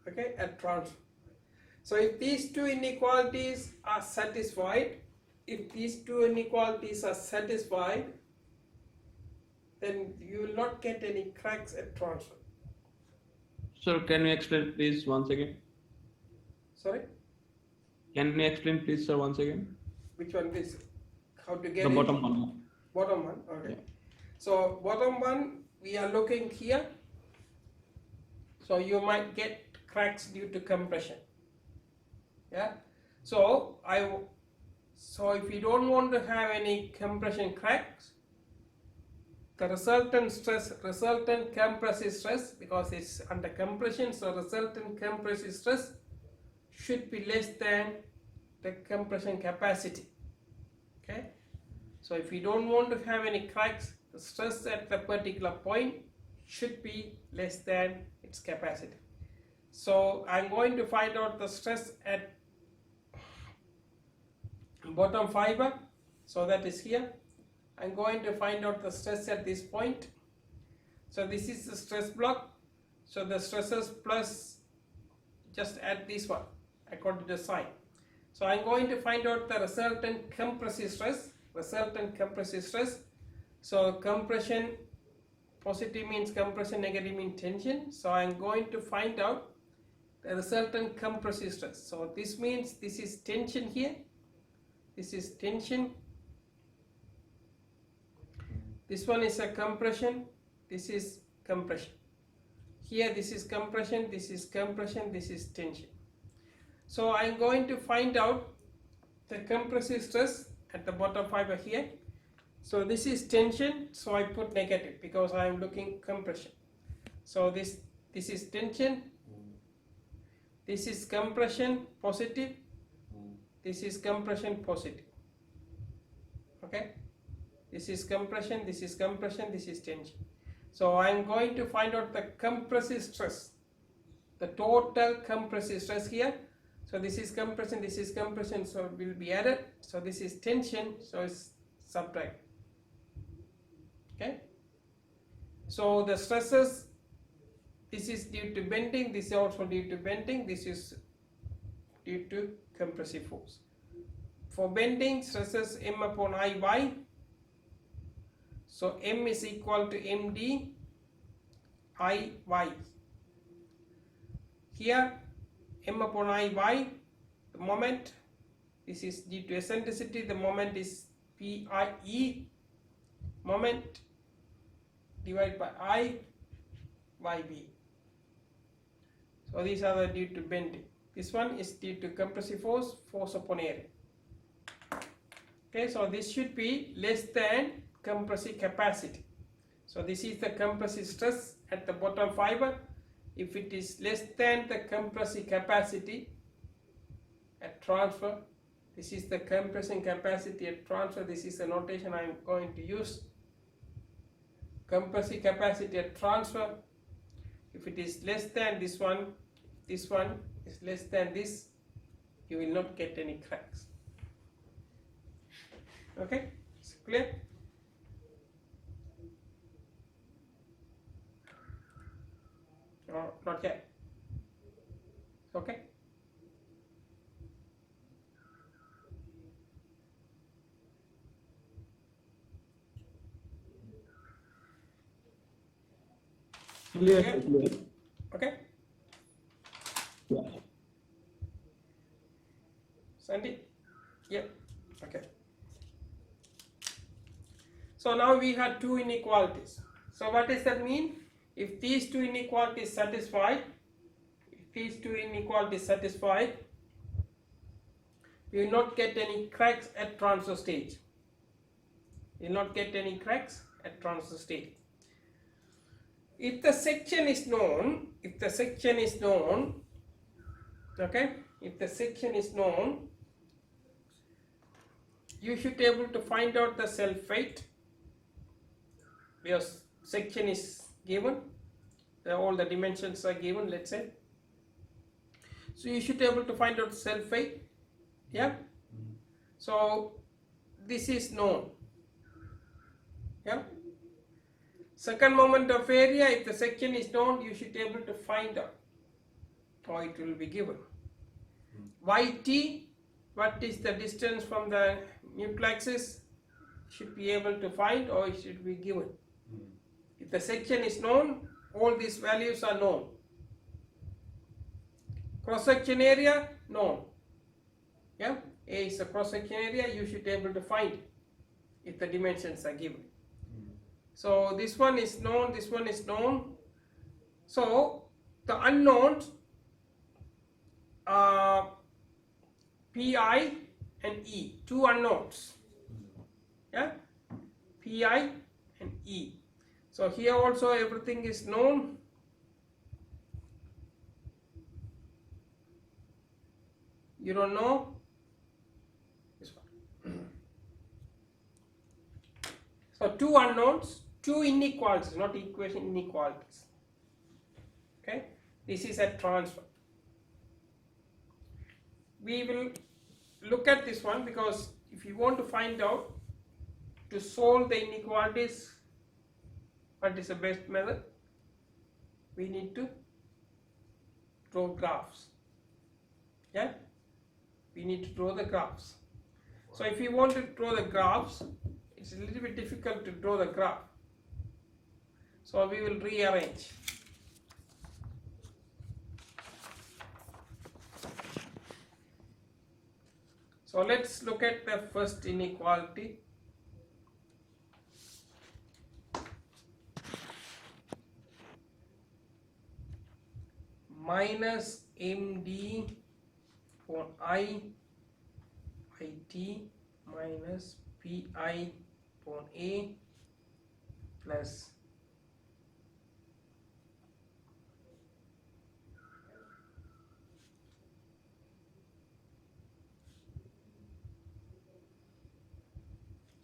Okay, at transfer. So if these two inequalities are satisfied, then you will not get any cracks at transfer. Sir, can you explain please once again? Sorry? Can you explain please, sir, once again? Which one is? How to get the it? bottom one. Bottom one, okay. Yeah. So bottom one, we are looking here. So you might get cracks due to compression. Yeah. So if you don't want to have any compression cracks, the resultant compressive stress, because it's under compression, so resultant compressive stress should be less than the compression capacity. Okay. So if you don't want to have any cracks, the stress at the particular point should be less than its capacity. So I'm going to find out the stress at bottom fiber, so that is here. I'm going to find out the stress at this point. So this is the stress block, so the stresses plus just add this one according to the sign. So I'm going to find out the resultant compressive stress. So compression positive means compression, negative means tension. So I'm going to find out the resultant compressive stress. So this means this is tension here, this is tension, this one is a compression, this is compression. Here this is compression, this is compression, this is tension. So I'm going to find out the compressive stress at the bottom fiber here. So this is tension, so I put negative because I am looking compression. So this is tension, this is compression positive, this is compression positive. Okay, this is compression, this is compression, this is tension. So I am going to find out the compressive stress, the total compressive stress here. So this is compression, so it will be added. So this is tension, so it's subtracted. Okay, so the stresses, this is due to bending, this is also due to bending, this is due to compressive force. For bending, stresses M upon Iy, so M is equal to MD Iy. Here M upon Iy, the moment, this is due to eccentricity, the moment is PIE, moment divided by I by B. So these are the due to bending. This one is due to compressive force, force upon area. Okay, so this should be less than compressive capacity. So this is the compressive stress at the bottom fiber. If it is less than the compressive capacity at transfer, this is the compressing capacity at transfer. This is the notation I am going to use. Compressive capacity at transfer, if it is less than this one is less than this, you will not get any cracks. Okay, it's clear? Or not yet? Okay. Clear. Yeah. Clear. Okay, Yeah. Sandy? Yeah, okay. So now we had two inequalities. So what does that mean? If these two inequalities satisfied, we will not get any cracks at transfer stage. We will not get any cracks at transfer stage. If the section is known, okay, if the section is known, you should be able to find out the self weight, because section is given, all the dimensions are given, let's say. So you should be able to find out self weight. Yeah. So this is known. Yeah. Second moment of area, if the section is known, you should be able to find out, or it will be given. Yt, what is the distance from the neutral axis, should be able to find, or it should be given. If the section is known, all these values are known. Cross section area, known. Yeah, A is the cross section area, you should be able to find if the dimensions are given. So this one is known, this one is known. So the unknowns are Pi and E, two unknowns. Yeah, Pi and E. So here also everything is known. You don't know this one. So two unknowns, two inequalities, not equation, inequalities. Okay, this is a transfer. We will look at this one because if you want to find out to solve the inequalities, what is the best method? We need to draw graphs. Yeah, we need to draw the graphs. So if you want to draw the graphs, it's a little bit difficult to draw the graph. So we will rearrange. So let's look at the first inequality. Minus MD upon I IT minus PI upon A plus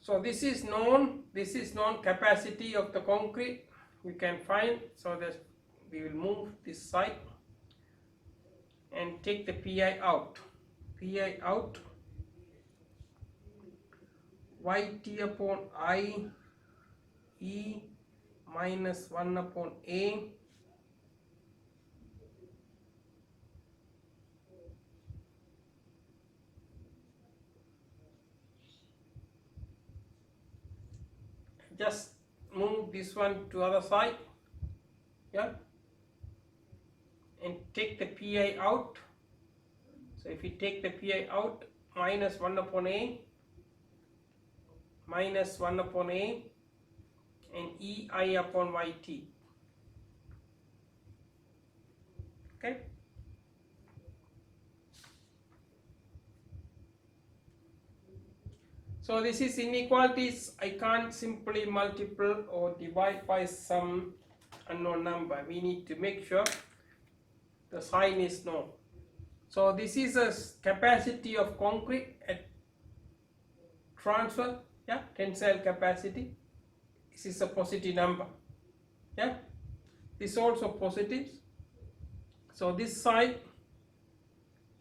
so this is known capacity of the concrete we can find, so that we will move this side and take the PI out. PI out, YT upon I E minus 1 upon A just move this one to other side, yeah, and take the PI out. So if you take the PI out, minus 1 upon A, minus 1 upon A, and EI upon YT. Okay. So this is inequalities. I can't simply multiply or divide by some unknown number. We need to make sure the sign is known. So this is a capacity of concrete at transfer, yeah, tensile capacity. This is a positive number, yeah. This is also positive. So this side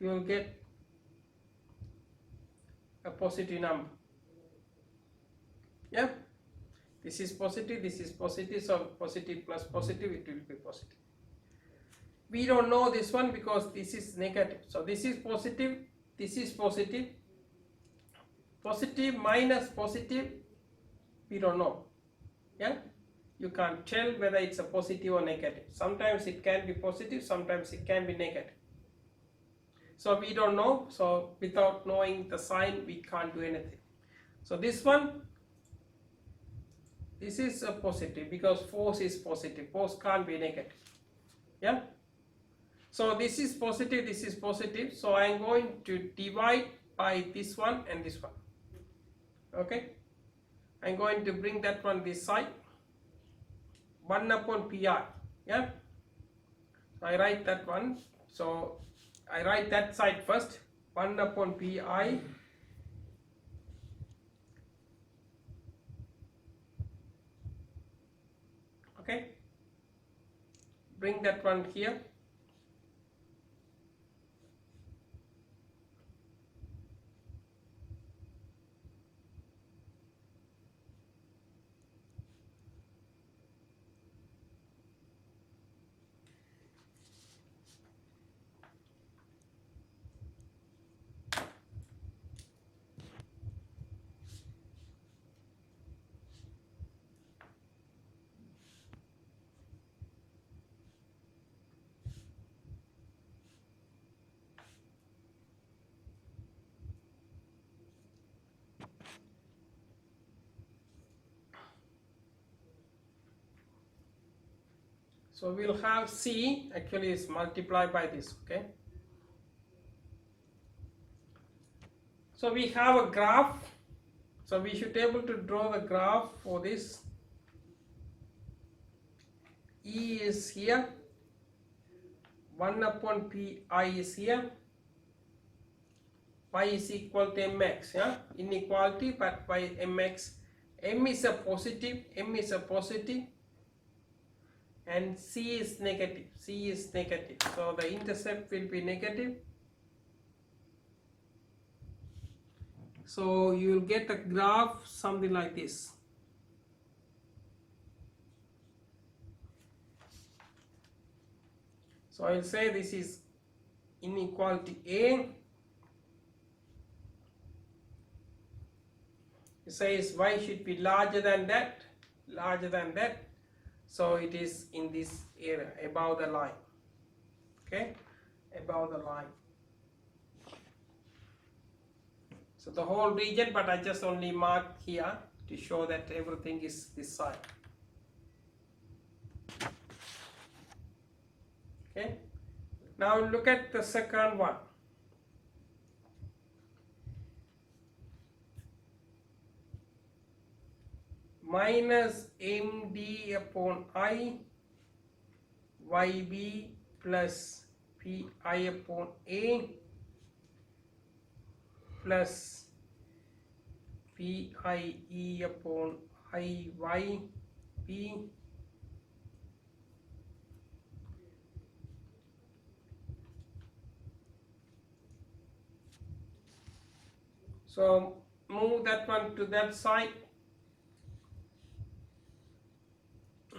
you will get a positive number. Yeah, this is positive, so positive plus positive, it will be positive. We don't know this one because this is negative. So this is positive, this is positive. Positive minus positive, we don't know. Yeah, you can't tell whether it's a positive or negative. Sometimes it can be positive, sometimes it can be negative. So we don't know. So without knowing the sign, we can't do anything. So this one, this is a positive because force is positive. Force can't be negative. Yeah. So this is positive. So I am going to divide by this one and this one. Okay. I am going to bring that one this side. 1 upon PI. Yeah. So I write that one. So I write that side first. 1 upon PI. Okay, bring that one here. So we'll have C actually is multiplied by this, okay. So we have a graph. So we should be able to draw the graph for this. E is here. 1 upon PI is here. Y is equal to mx, yeah. Inequality, but by mx. M is a positive. M is a positive. And C is negative. C is negative. So the intercept will be negative. So you will get a graph something like this. So I will say this is inequality A. It says y should be larger than that, so it is in this area, above the line, okay, above the line. So the whole region, but I just only mark here to show that everything is this side. Okay, now look at the second one. Minus md upon I yb plus pi upon a plus pie upon iyb so move that one to that side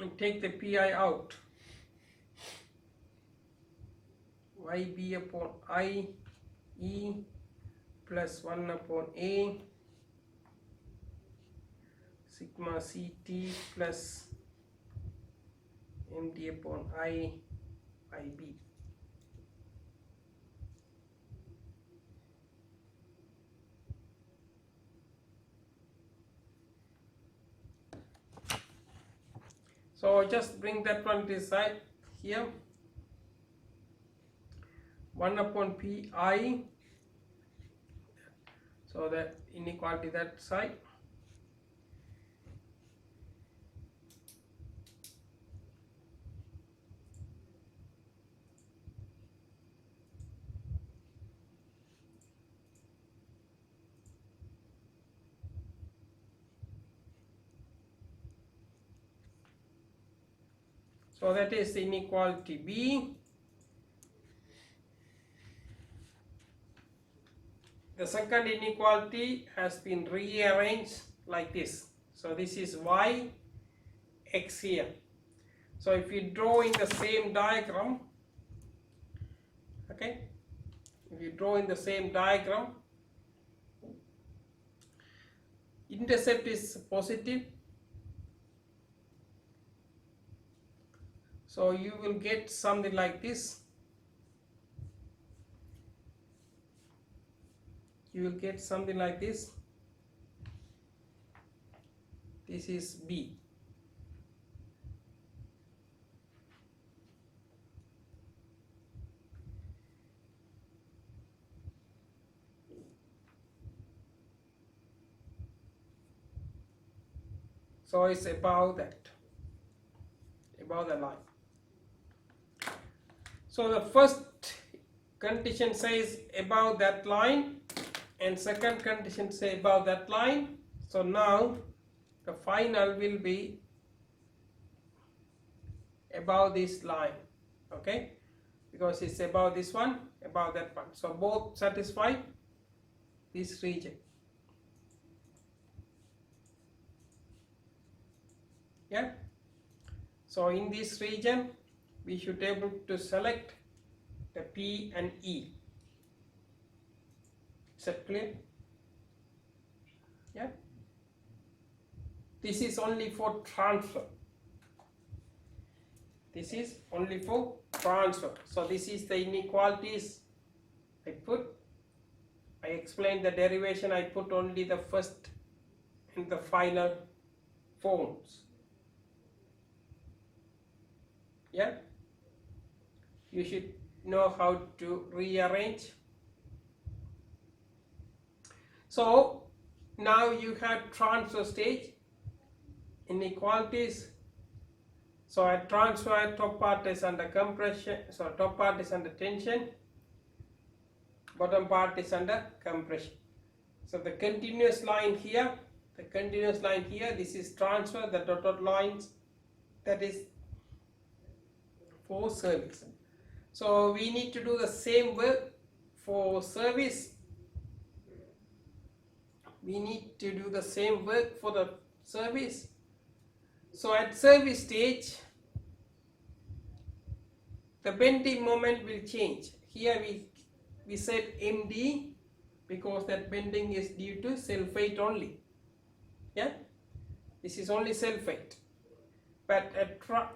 and take the pi out. Yb upon I e plus 1 upon a sigma ct plus md upon I ib. So just bring that one to this side here. 1 upon pi, so that inequality that side. So that is inequality B. The second inequality has been rearranged like this. So this is y, x here. So if you draw in the same diagram, okay, if you draw in the same diagram, intercept is positive. So you will get something like this. You will get something like this. This is B. So it's above that, above the line. So the first condition says above that line, and second condition say above that line. So now the final will be above this line, okay, because it's above this one, above that one. So both satisfy this region. Yeah. So in this region we should be able to select the P and E. Is that clear? Yeah. This is only for transfer. This is only for transfer. So this is the inequalities I put. I explained the derivation. I put only the first and the final forms. Yeah. You should know how to rearrange. So now you have transfer stage, inequalities. So at transfer, top part is under compression, so top part is under tension, bottom part is under compression. So the continuous line here, this is transfer, the dotted lines, that is for service. So we need to do the same work for service. We need to do the same work for the service. So at service stage, the bending moment will change. Here we said MD because that bending is due to self weight only. Yeah, this is only self-weight. But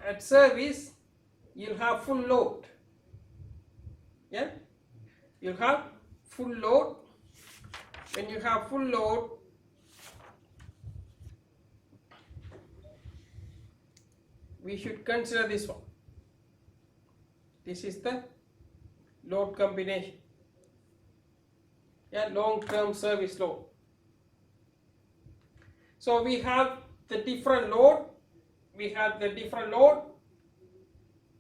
at service, you'll have full load. Yeah, you'll have full load. When you have full load, we should consider this one. This is the load combination. Yeah, long-term service load. So we have the different load.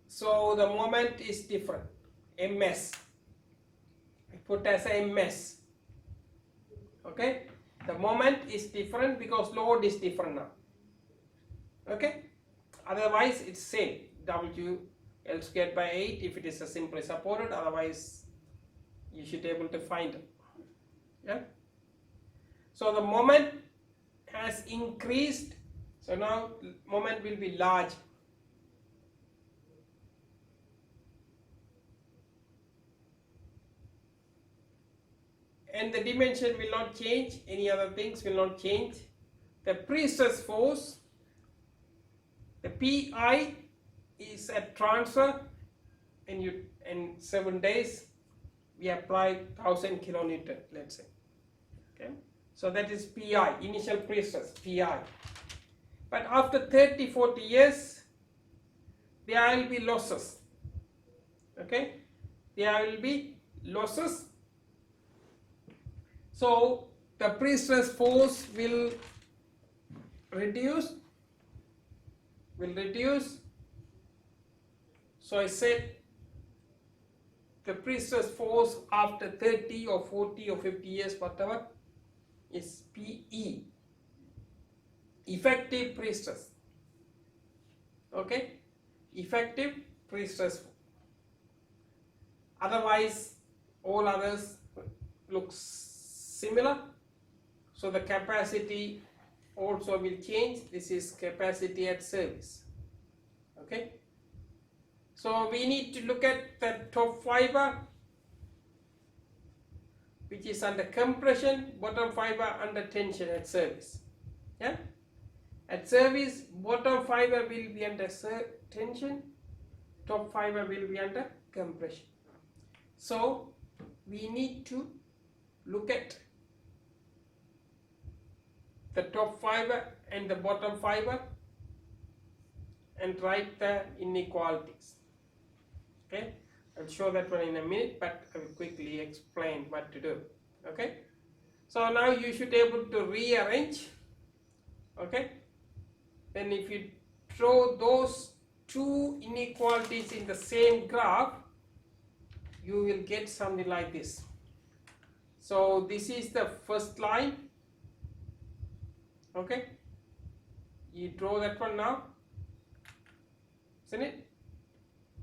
So the moment is different. MS. I put as a MS. Okay. The moment is different because load is different now. Okay. Otherwise it's same. W L squared by 8 if it is a simply supported. Otherwise you should be able to find it. Yeah. So the moment has increased. So now moment will be large. And the dimension will not change, any other things will not change. The pre-stress force, the PI is at transfer, and in 7 days we apply 1000 kilonewton, let's say. Okay, so that is PI, initial pre-stress, PI. But after 30-40 years, there will be losses. Okay, there will be losses. So the pre-stress force will reduce. So I said the pre-stress force after 30 or 40 or 50 years, whatever, is PE, effective pre-stress. Okay, effective pre-stress. Otherwise, all others looks similar. So the capacity also will change. This is capacity at service. Okay. So we need to look at the top fiber, which is under compression, bottom fiber under tension at service. Yeah. At service, bottom fiber will be under tension, top fiber will be under compression. So we need to look at the top fiber and the bottom fiber and write the inequalities. Okay, I'll show that one in a minute, but I will quickly explain what to do. Okay, so now you should be able to rearrange. Okay, then if you draw those two inequalities in the same graph, you will get something like this. So this is the first line. Okay, you draw that one now, isn't it?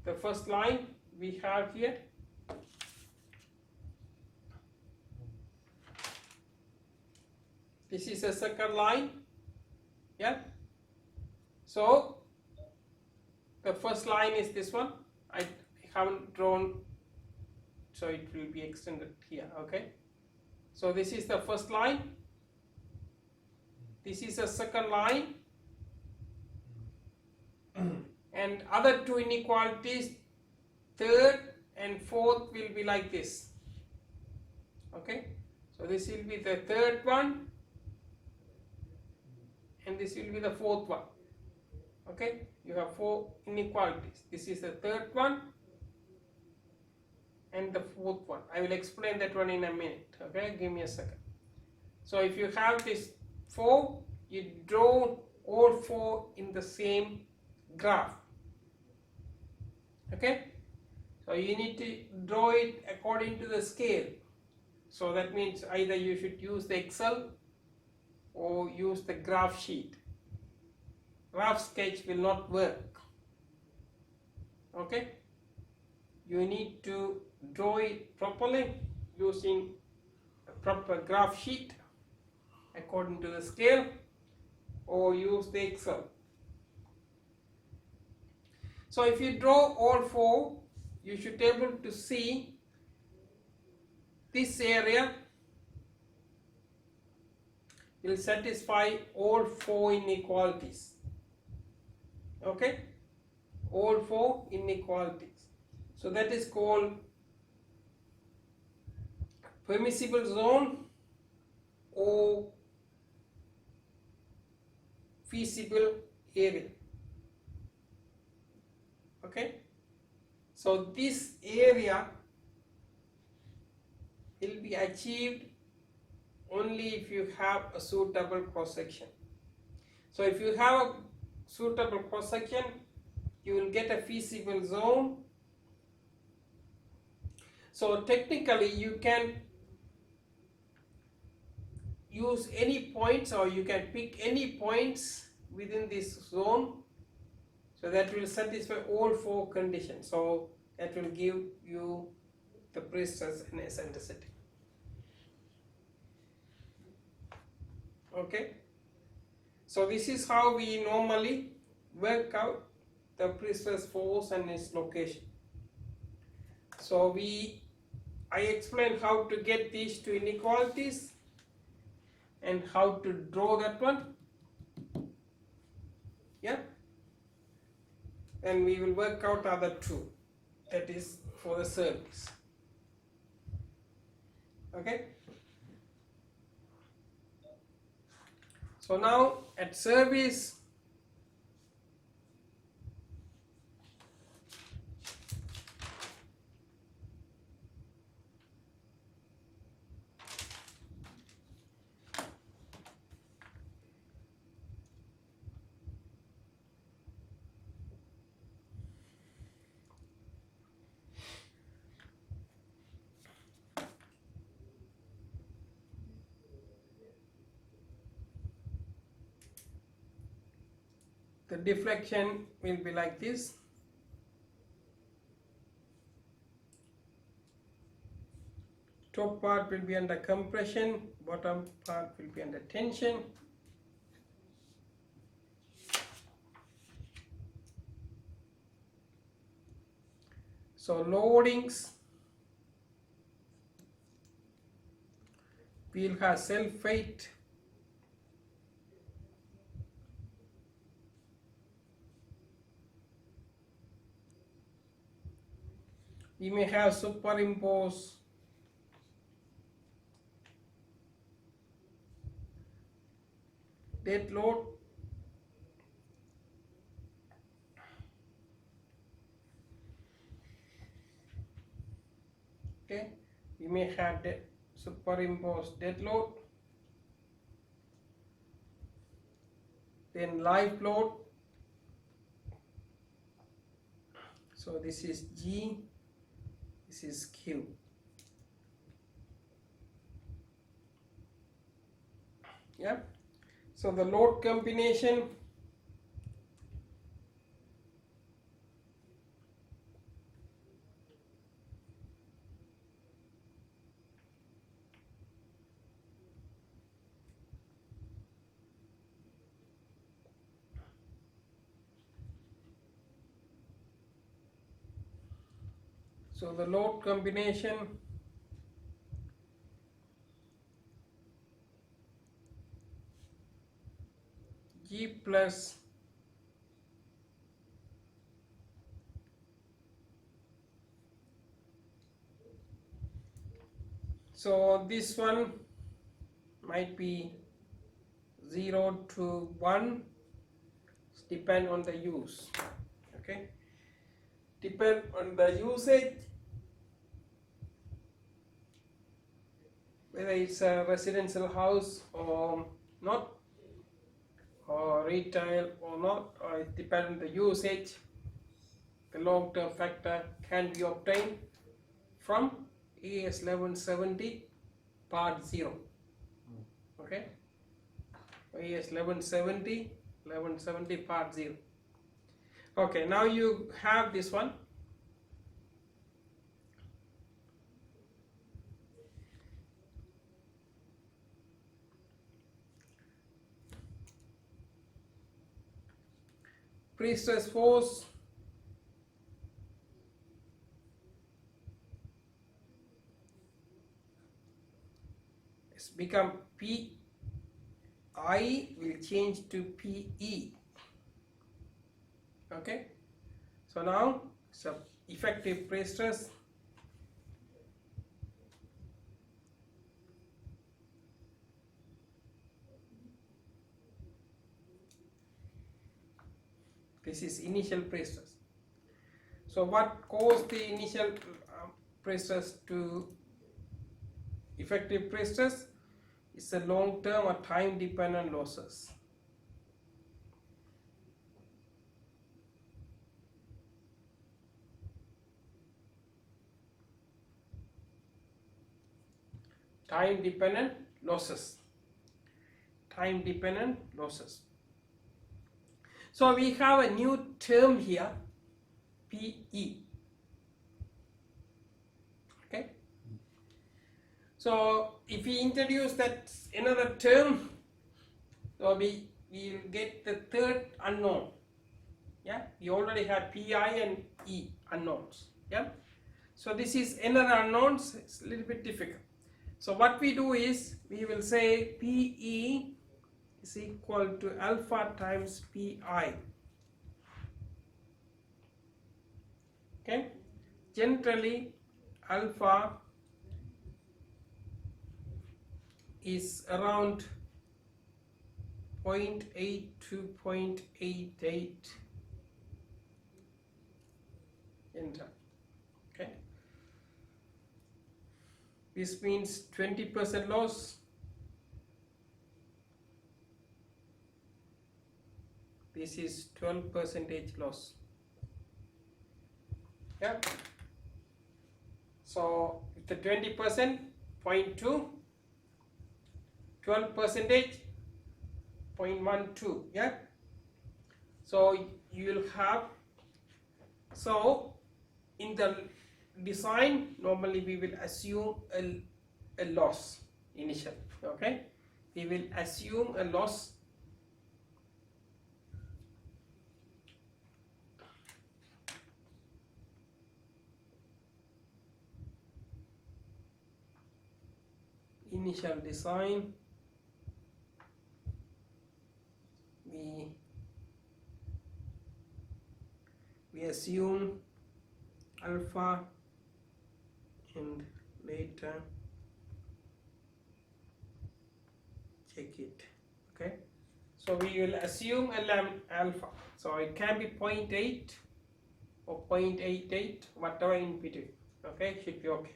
The first line we have here. This is a second line. Yeah. So the first line is this one. I haven't drawn, so it will be extended here. Okay. So this is the first line. This is a second line. And other two inequalities, third and fourth, will be like this. Okay. So this will be the third one. And this will be the fourth one. Okay. You have four inequalities. This is the third one. And the fourth one. I will explain that one in a minute. Okay, give me a second. So if you have this 4, you draw all 4 in the same graph. Okay, so you need to draw it according to the scale. So that means either you should use the Excel or use the graph sheet. Rough sketch will not work. Okay, you need to draw it properly using a proper graph sheet according to the scale, or use the Excel. So if you draw all 4, you should be able to see this area will satisfy all four inequalities. Okay, all four inequalities. So that is called permissible zone or feasible area. Okay, so this area will be achieved only if you have a suitable cross section. So if you have a suitable cross section, you will get a feasible zone. So technically you can use any points, or you can pick any points within this zone, so that will satisfy all four conditions. So that will give you the pre-stress and eccentricity. Okay, so this is how we normally work out the pre-stress force and its location. So I explained how to get these two inequalities and how to draw that one. Yeah, and we will work out other two, that is for the service. Okay, so now at service, the deflection will be like this. Top part will be under compression, bottom part will be under tension. So loadings will have self weight, we may have superimpose dead load, okay, we may have superimposed dead load, then live load. So this is G, this is Q. Yeah, so the load combination G plus so this one might be 0 to 1, depend on the use. Okay, depend on the usage, whether it's a residential house or not, or retail or not, or it depends on the usage. The long-term factor can be obtained from AS 1170 part 0. Okay, AS 1170 part 0. Okay, now you have this one. Pre-stress force is become P I will change to PE. Okay, so now so effective pre-stress this is initial pre-stress. So what caused the initial pre-stress to effective pre-stress? It's a long-term or time-dependent losses. Time-dependent losses. Time-dependent losses. So we have a new term here, PE. Okay. So if we introduce that another term, so we will get the third unknown. Yeah, we already have PI and E unknowns. Yeah. So this is another unknowns. It's a little bit difficult. So what we do is we will say PE is equal to alpha times PI. Okay, generally alpha is around 0.8 to 0.88 enter. Okay, this means 20% loss. This is 12% loss. Yeah. So if the 20%, 0.2, 12%, 0.12. Yeah. So you will have. So in the design, normally we will assume a loss initially. Okay. We will assume a loss. Initial design, we assume alpha and later check it. Okay, so we will assume alpha, so it can be 0.8 or 0.88, whatever in between. Okay, should be okay.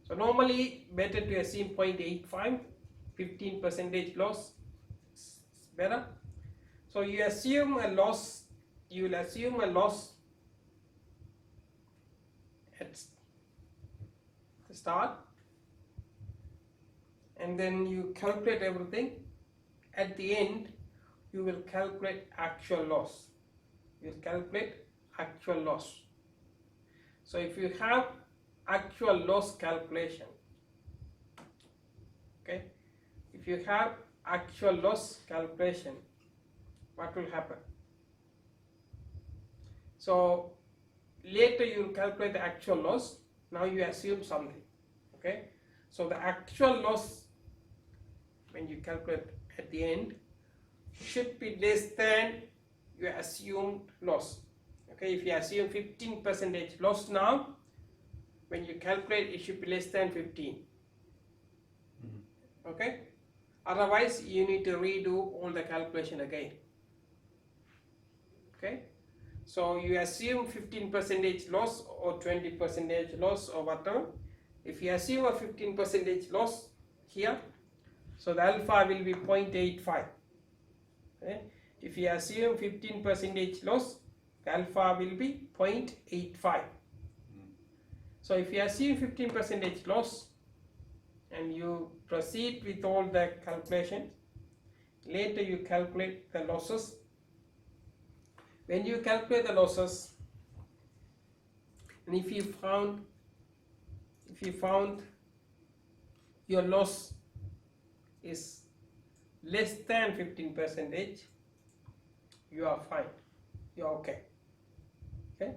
So normally better to assume 0.85, 15% loss is better. So you assume a loss, you will assume a loss at the start, and then you calculate everything. At the end, you will calculate actual loss. You will calculate actual loss. So if you have actual loss calculation, okay, if you have actual loss calculation, what will happen? So later you will calculate the actual loss. Now you assume something. Okay, so the actual loss when you calculate at the end should be less than your assumed loss. Okay, if you assume 15% loss now, when you calculate it should be less than 15. Okay, otherwise you need to redo all the calculation again. Okay, so you assume 15% loss or 20% loss or whatever. If you assume a 15% loss here, so the alpha will be 0.85. Okay, if you assume 15% loss, the alpha will be 0.85. So if you assume 15% loss and you proceed with all the calculations, later you calculate the losses. When you calculate the losses, and if you found your loss is less than 15%, you are fine, you are okay. Okay,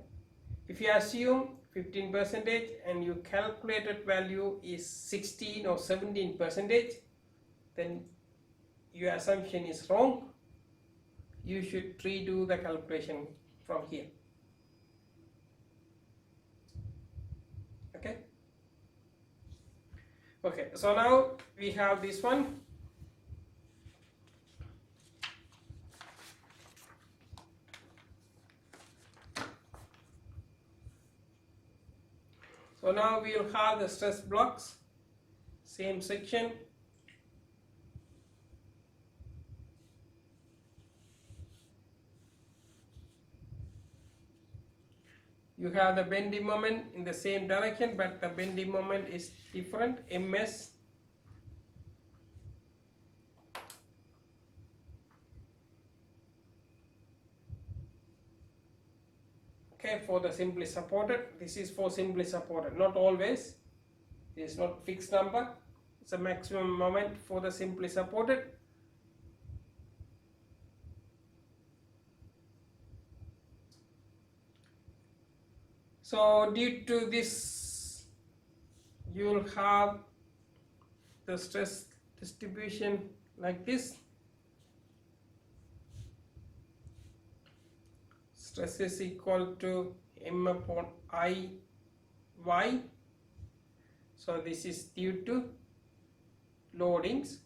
if you assume 15% and your calculated value is 16 or 17%, then your assumption is wrong, you should redo the calculation from here. Okay. Okay, so now we have this one. So now we will have the stress blocks, same section. You have the bending moment in the same direction, but the bending moment is different, ms. Okay, for the simply supported, this is for simply supported, not always. This is not fixed number, it's a maximum moment for the simply supported. So due to this, you will have the stress distribution like this. Stress is equal to m upon I y. So this is due to loadings,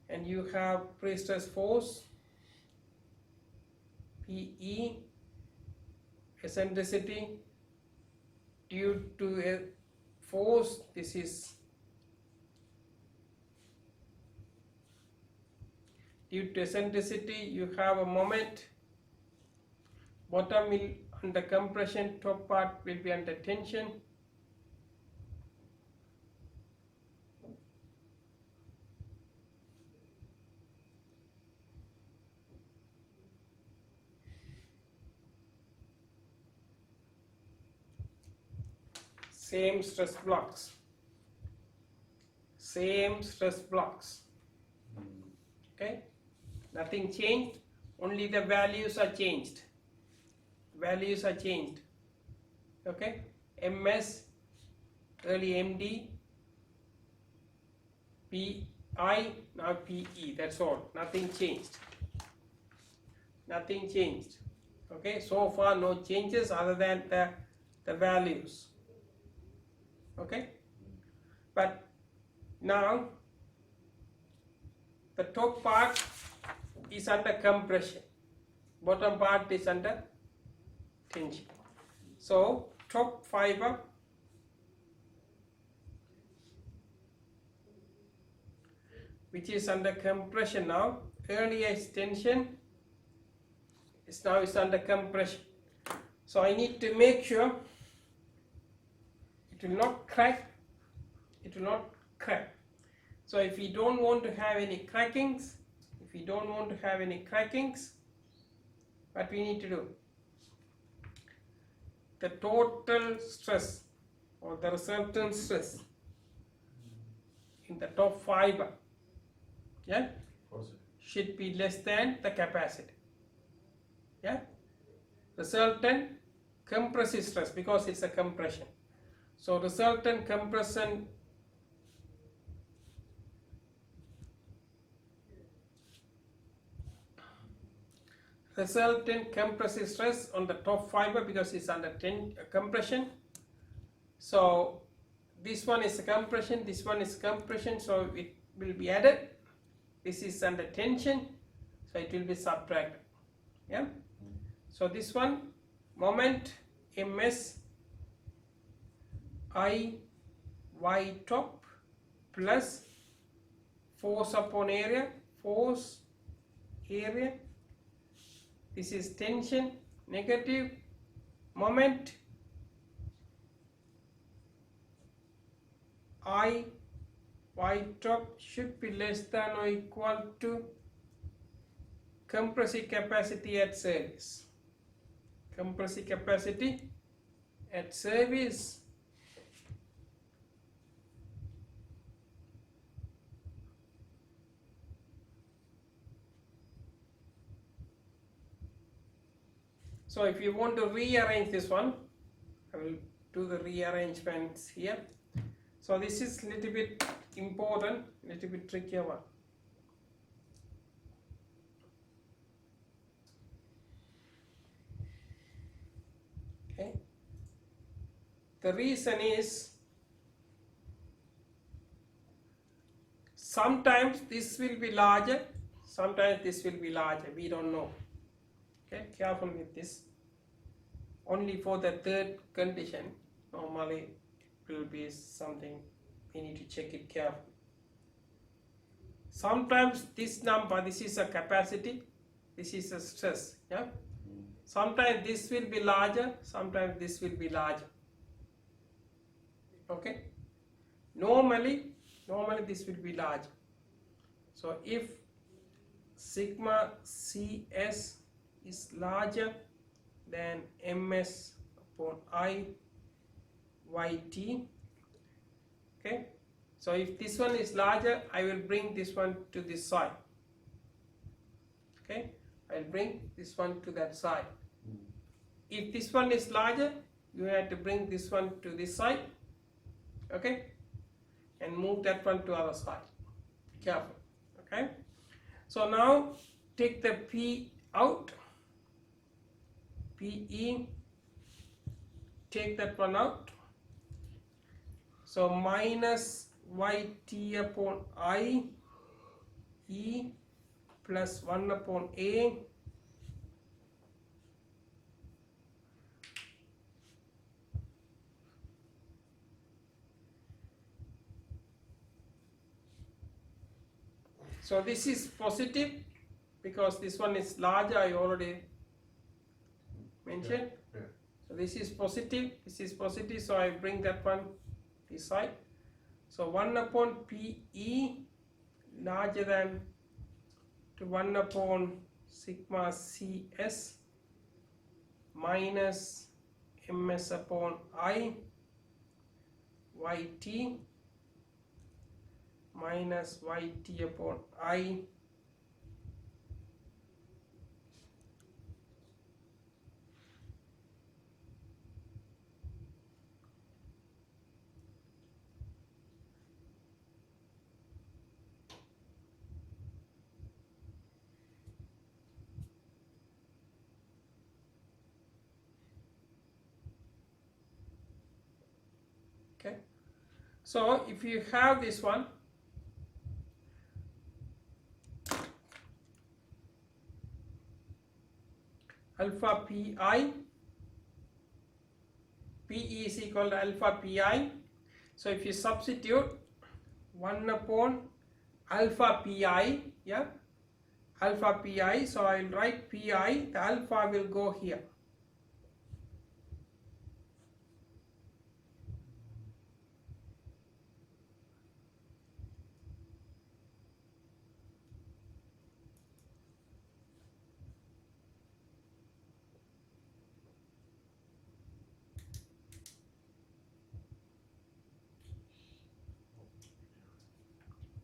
and you have pre-stress force PE, eccentricity due to a force, this is due to eccentricity, you have a moment, bottom will under compression, top part will be under tension. Same stress blocks, okay, nothing changed, only the values are changed, okay, ms, early md, pi, now pe, that's all, nothing changed, okay, so far no changes other than the values. Okay, but now the top part is under compression, bottom part is under tension. So top fiber which is under compression now, earlier is tension, now is under compression. So I need to make sure it will not crack, So if we don't want to have any crackings, what we need to do? The total stress or the resultant stress in the top fiber, yeah, should be less than the capacity. Yeah, resultant compressive stress, because it's a compression. So resultant compression compressive stress on the top fiber, because it's under compression. So this one is a compression, this one is compression, so it will be added. This is under tension, so it will be subtracted. Yeah. So this one, moment ms I y top plus force upon area, this is tension, negative, moment I y top should be less than or equal to compressive capacity at service. So if you want to rearrange this one, I will do the rearrangements here. So this is little bit important, little bit trickier one. Okay. The reason is sometimes this will be larger, sometimes this will be larger, we don't know. Okay, careful with this. Only for the third condition, normally it will be something we need to check it carefully. Sometimes this number, this is a capacity, this is a stress, yeah. Sometimes this will be larger, sometimes this will be larger. Okay. Normally this will be larger. So if sigma Cs is larger than ms upon I yt, okay. So if this one is larger, I will bring this one to this side. Okay, I'll bring this one to that side. If this one is larger, you have to bring this one to this side. Okay, and move that one to other side. Careful. Okay. So now take the P out. PE. Take that one out. So minus yt upon I E plus 1 upon A so this is positive because this one is larger, I already mentioned. Yeah. So this is positive, so I bring that one this side. So 1 upon PE larger than to 1 upon sigma Cs minus ms upon I yt minus yt upon I okay. So if you have this one, alpha pi, Pe is equal to alpha pi. So if you substitute 1 upon alpha pi, yeah, alpha pi, so I will write pi, the alpha will go here.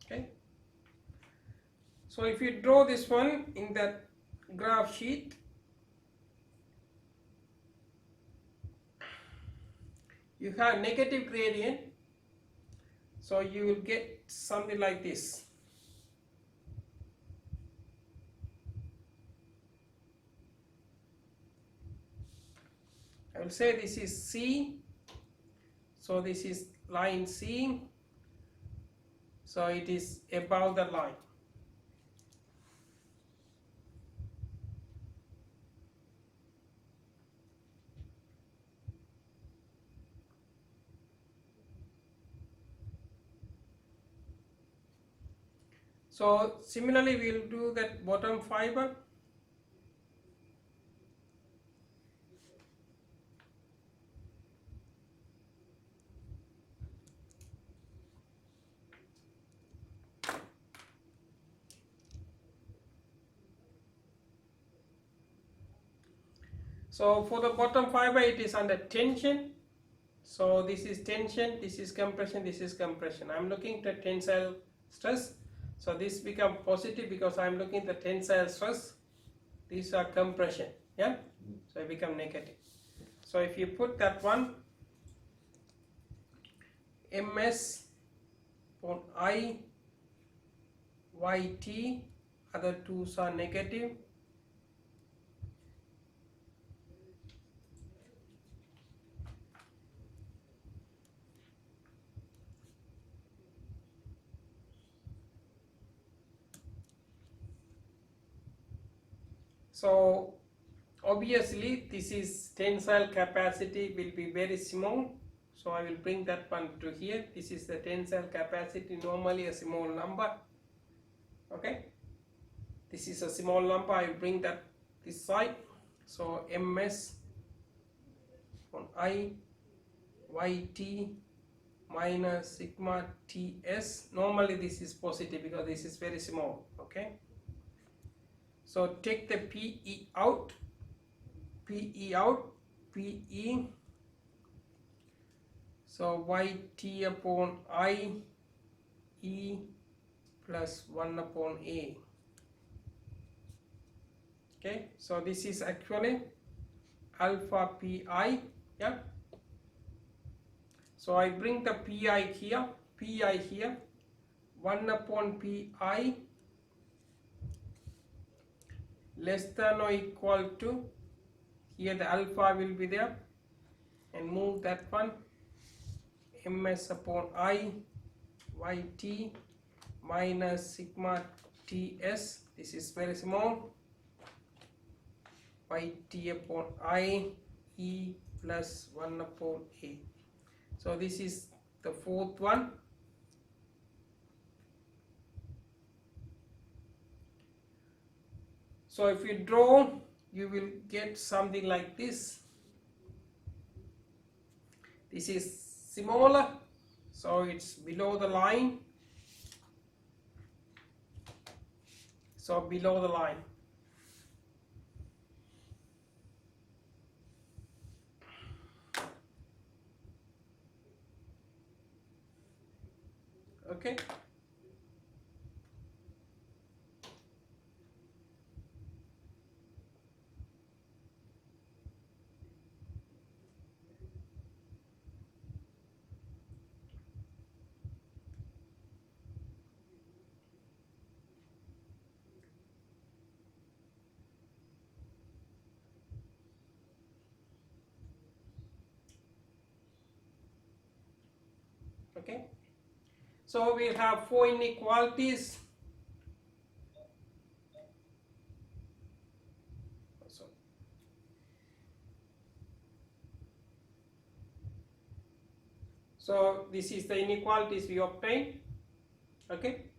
Okay. So if you draw this one in that graph sheet, you have negative gradient, so you will get something like this. I will say this is C, so this is line C, so it is above the line. So similarly we will do that bottom fiber. So for the bottom fiber it is under tension. So this is tension, this is compression, this is compression. I am looking at tensile stress. So this become positive because I am looking at the tensile stress. These are compression, yeah. So it become negative. So if you put that one, ms upon I yt, other twos are negative. So obviously this is tensile capacity will be very small, so I will bring that one to here. This is the tensile capacity, normally a small number. Okay, this is a small number, I will bring that this side. So ms on I yt minus sigma ts. Normally this is positive because this is very small. Okay, so take the pe out, pe, so yt upon I e plus 1 upon a. Okay, so this is actually alpha pi. Yeah, so I bring the pi here, 1 upon pi less than or equal to, here the alpha will be there, and move that one, ms upon I yt minus sigma ts, this is very small, yt upon I e plus 1 upon a. So this is the fourth one. So if you draw, you will get something like this. This is smaller, so it's below the line. So below the line. Okay. Okay, so we have 4 inequalities. So this is the inequalities we obtained. Okay,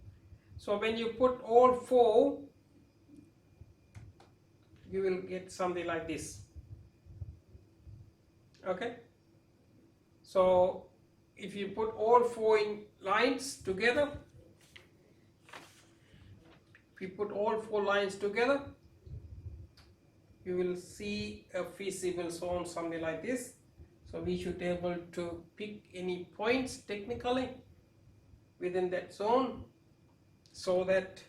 so when you put all 4, you will get something like this. Okay, so if you put all 4 in lines together, you will see a feasible zone something like this. So we should be able to pick any points technically within that zone so that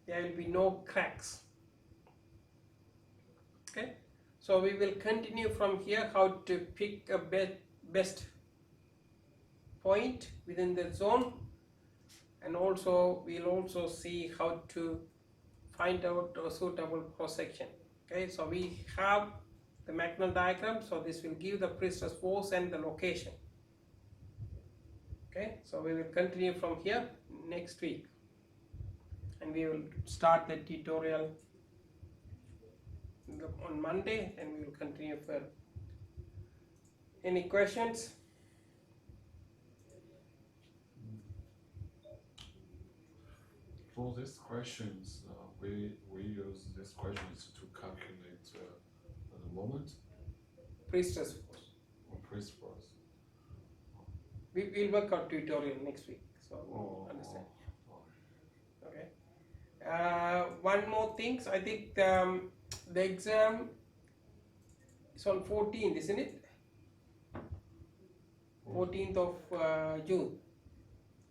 there will be no cracks. Okay, so we will continue from here how to pick a best point within the zone, and also we'll also see how to find out a suitable cross section. Okay, so we have the Magnol diagram, so this will give the pre-stress force and the location. Okay, so we will continue from here next week, and we will start the tutorial on Monday, and we will continue further. Any questions? For these questions, we use these questions to calculate the moment Pre-stress force. or press force. We will work out tutorial next week, so Oh, understand. oh. Okay. One more thing. I think the exam is on 14th, isn't it? 14th of June.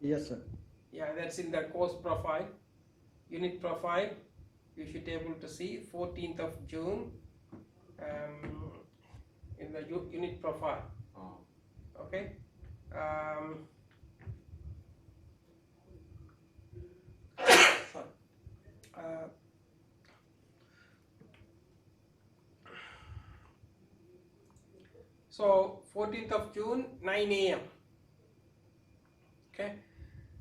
Yes, sir. Yeah, that's in the course profile, unit profile. You should be able to see 14th of June in the unit profile. Oh. Okay. Sorry. So 14th of June, 9 a.m. Okay.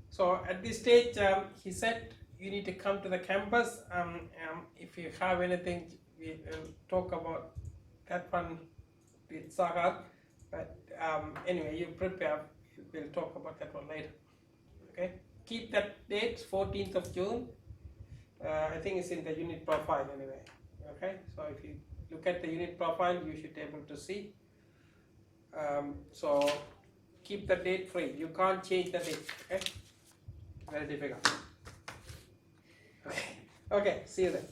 So at this stage, he said you need to come to the campus. If you have anything, we will talk about that one with Sagar. But anyway, you prepare. We'll talk about that one later. Okay. Keep that date, 14th of June. I think it's in the unit profile anyway. Okay. So if you look at the unit profile, you should be able to see. So keep the date free. You can't change the date. Okay. Very difficult. Okay. Okay. See you then.